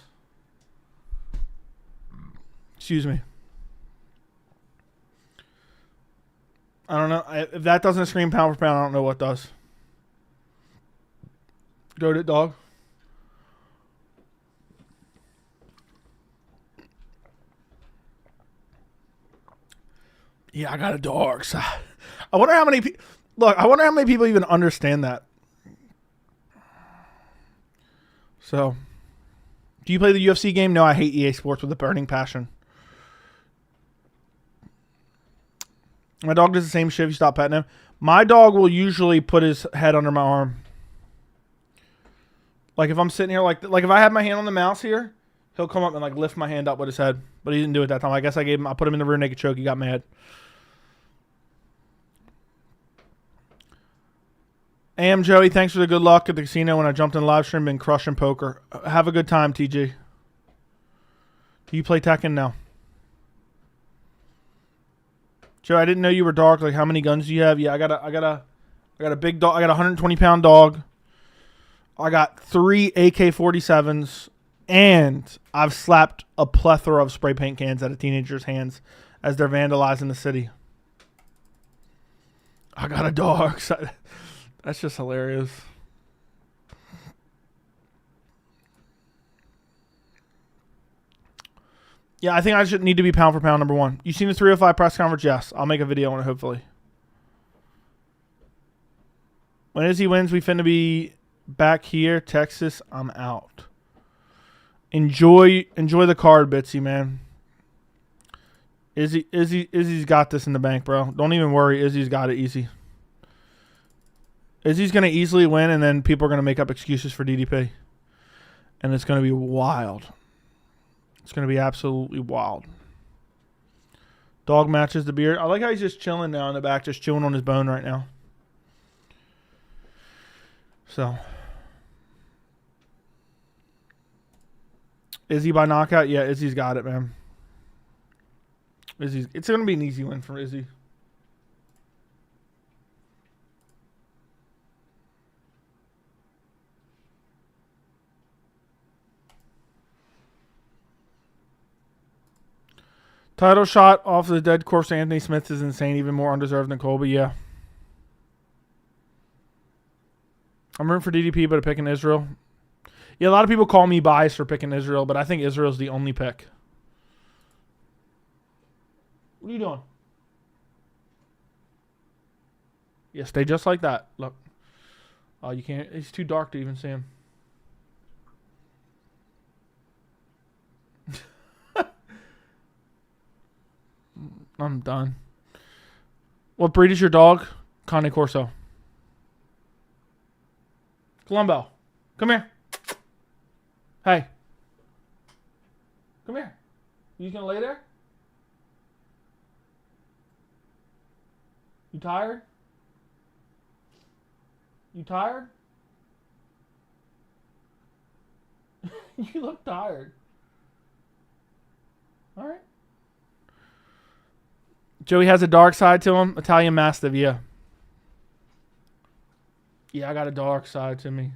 Excuse me. I don't know. If that doesn't scream pound for pound, I don't know what does. Go to it, dog. Yeah, I got a dark side. I wonder how many people... Look, I wonder how many people even understand that. So, do you play the UFC game? No, I hate EA Sports with a burning passion. My dog does the same shit if you stop petting him. My dog will usually put his head under my arm. Like if I'm sitting here, like if I have my hand on the mouse here, he'll come up and like lift my hand up with his head. But he didn't do it that time. I guess I put him in the rear naked choke. He got mad. AM Joey, thanks for the good luck at the casino when I jumped in the live stream. Been crushing poker. Have a good time, TG. Do you play Tekken now? Joe, I didn't know you were dark. Like, how many guns do you have? Yeah, I got a big dog. I got a 120-pound dog. I got 3 AK-47s, and I've slapped a plethora of spray paint cans out of teenagers' hands as they're vandalizing the city. I got a dog. That's just hilarious. Yeah, I think I should need to be pound for pound number one. You seen the 305 press conference? Yes. I'll make a video on it, hopefully. When Izzy wins, we finna be back here. Texas, I'm out. Enjoy the card, Bitsy, man. Izzy's got this in the bank, bro. Don't even worry. Izzy's got it easy. Izzy's going to easily win, and then people are going to make up excuses for DDP. And it's going to be wild. It's going to be absolutely wild. Dog matches the beard. I like how he's just chilling now in the back, just chewing on his bone right now. So. Izzy by knockout? Yeah, Izzy's got it, man. It's going to be an easy win for Izzy. Title shot off the dead corpse of Anthony Smith is insane. Even more undeserved than Colby. Yeah. I'm rooting for DDP, but I'm picking Israel. Yeah, a lot of people call me biased for picking Israel, but I think Israel's the only pick. What are you doing? Yeah, stay just like that. Look. Oh, you can't. It's too dark to even see him. I'm done. What breed is your dog? Cane Corso. Columbo, come here. Hey. Come here. You gonna lay there? You tired? You tired? You look tired. All right. Joey has a dark side to him. Italian Mastiff, yeah. Yeah, I got a dark side to me.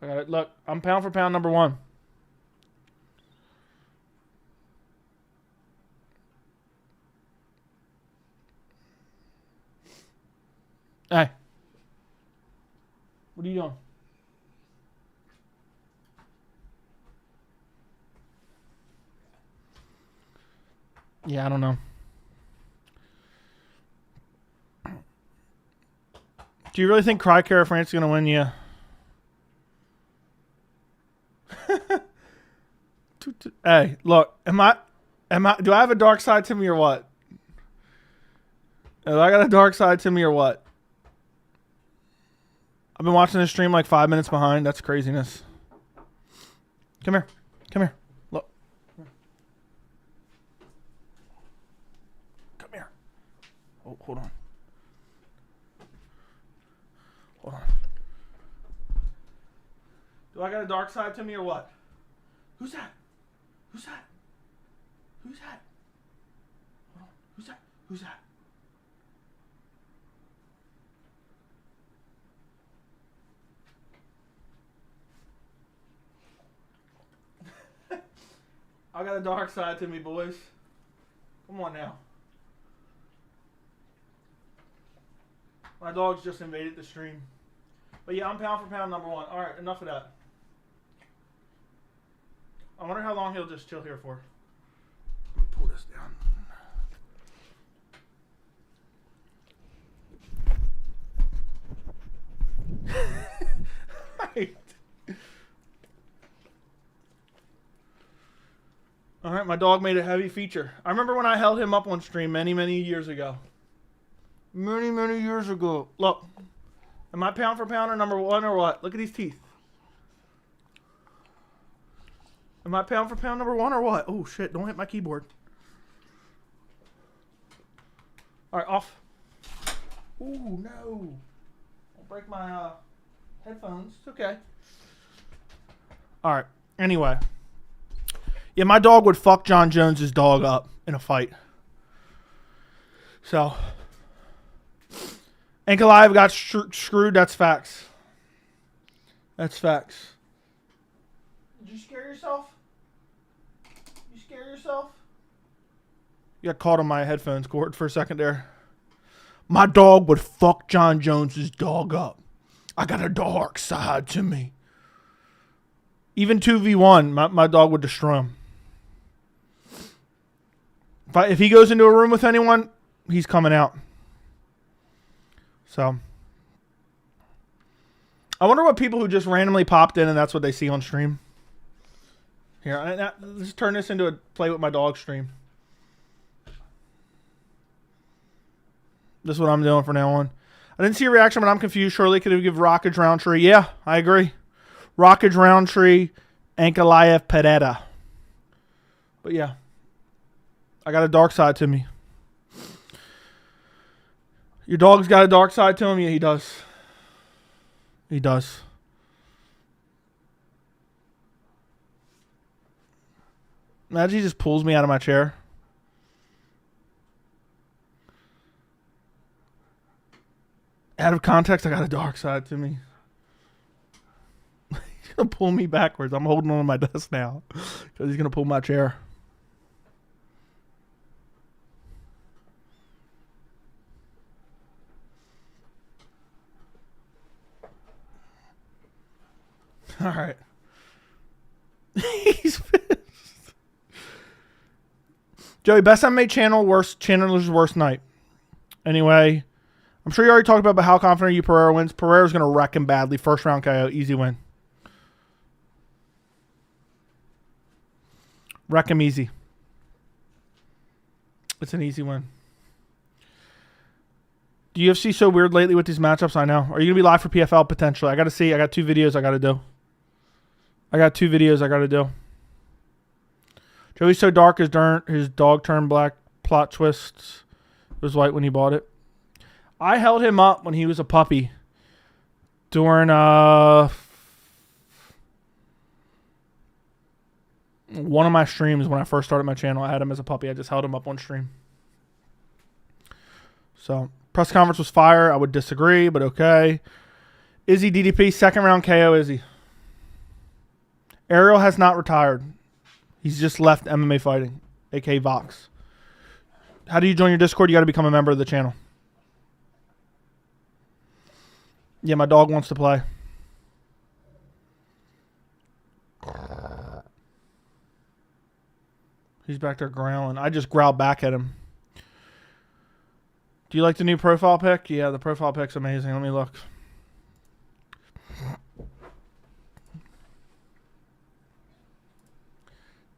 I got it. Look, I'm pound for pound number 1. Hey. What are you doing? Yeah, I don't know. Do you really think Crycara France is going to win? Yeah. Hey, look, do I have a dark side to me or what? Have I got a dark side to me or what? I've been watching this stream like 5 minutes behind. That's craziness. Come here. Come here. Look. Come here. Oh, hold on. Hold on. Do I got a dark side to me or what? Who's that? Who's that? Who's that? Hold on. Who's that? Who's that? I got a dark side to me, boys. Come on now. My dog's just invaded the stream. But yeah, I'm pound for pound number 1. Alright, enough of that. I wonder how long he'll just chill here for. Let me pull this down. Right. Alright, my dog made a heavy feature. I remember when I held him up on stream many, many years ago. Many, many years ago. Look. Am I pound for pound or number 1 or what? Look at these teeth. Am I pound for pound number 1 or what? Oh, shit. Don't hit my keyboard. Alright, off. Ooh, no. Don't break my headphones. It's okay. Alright. Anyway. Yeah, my dog would fuck Jon Jones' dog up in a fight. So. Ankalaev got screwed. That's facts. That's facts. Did you scare yourself? You scare yourself? You got caught on my headphones cord for a second there. My dog would fuck Jon Jones' dog up. I got a dark side to me. Even 2v1, my dog would destroy him. If he goes into a room with anyone, he's coming out. So, I wonder what people who just randomly popped in and that's what they see on stream. Here, let's turn this into a play with my dog stream. This is what I'm doing from now on. I didn't see a reaction, but I'm confused. Surely could we give Rockage Roundtree? Yeah, I agree. Rockage Roundtree, Ankalaev Perreira. But yeah, I got a dark side to me. Your dog's got a dark side to him? Yeah, he does. He does. Imagine he just pulls me out of my chair. Out of context, I got a dark side to me. He's going to pull me backwards. I'm holding on to my desk now because he's going to pull my chair. All right. He's pissed. Joey, best MMA channel, Chandler's worst night. Anyway, I'm sure you already talked about how confident you Perreira wins. Pereira's going to wreck him badly. First round KO. Easy win. Wreck him easy. It's an easy win. The UFC so weird lately with these matchups. I know. Are you gonna be live for PFL potentially? I gotta see. I got 2 videos I gotta do. Joey's so dark his dog turned black. Plot twists. It was white when he bought it. I held him up when he was a puppy during one of my streams when I first started my channel. I had him as a puppy. I just held him up on stream. So, press conference was fire. I would disagree, but okay. Izzy DDP, second round KO Izzy. Ariel has not retired. He's just left MMA fighting, aka Vox. How do you join your Discord? You got to become a member of the channel. Yeah, my dog wants to play. He's back there growling. I just growled back at him. Do you like the new profile pic? Yeah, the profile pic's amazing. Let me look.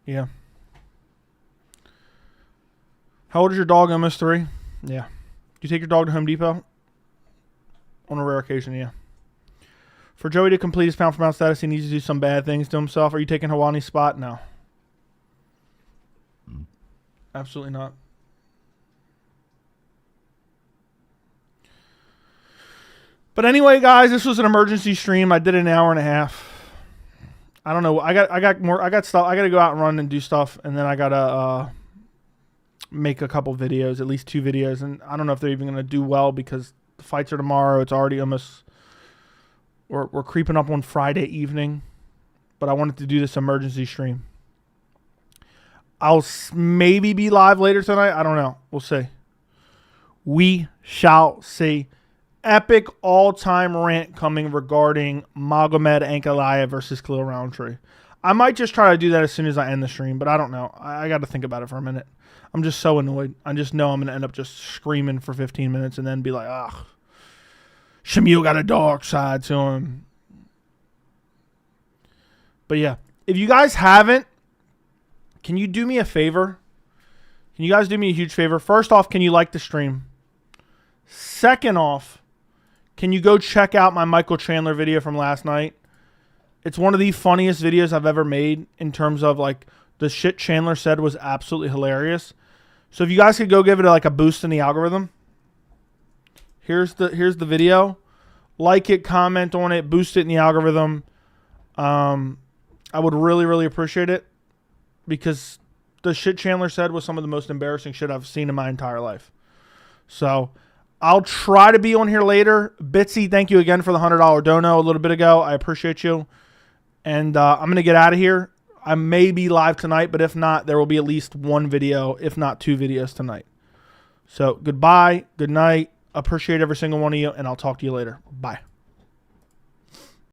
Yeah. How old is your dog? Almost 3? Yeah. Do you take your dog to Home Depot? On a rare occasion, yeah. For Joey to complete his pound for pound status, he needs to do some bad things to himself. Are you taking Hawani's spot? No. Absolutely not. But anyway, guys, this was an emergency stream. I did an hour and a half. I don't know. I got stuff. I got to go out and run and do stuff, and then I got to make a couple videos, at least 2 videos, and I don't know if they're even going to do well because the fights are tomorrow. It's already almost we're creeping up on Friday evening, but I wanted to do this emergency stream. I'll maybe be live later tonight. I don't know. We'll see. We shall see. Epic all-time rant coming regarding Magomed Ankalaev versus Khalil Rountree. I might just try to do that as soon as I end the stream, but I don't know. I got to think about it for a minute. I'm just so annoyed. I just know I'm going to end up just screaming for 15 minutes and then be like, ugh, Shamil got a dark side to him. But yeah, if you guys haven't, can you do me a favor? Can you guys do me a huge favor? First off, can you like the stream? Second off, can you go check out my Michael Chandler video from last night? It's one of the funniest videos I've ever made in terms of like the shit Chandler said was absolutely hilarious. So if you guys could go give it like a boost in the algorithm. Here's the video. Like it, comment on it, boost it in the algorithm. I would really, really appreciate it because the shit Chandler said was some of the most embarrassing shit I've seen in my entire life. So I'll try to be on here later. Bitsy, thank you again for the $100 dono a little bit ago. I appreciate you. And I'm going to get out of here. I may be live tonight, but if not, there will be at least 1 video, if not 2 videos tonight. So goodbye, good night. Appreciate every single one of you, and I'll talk to you later. Bye.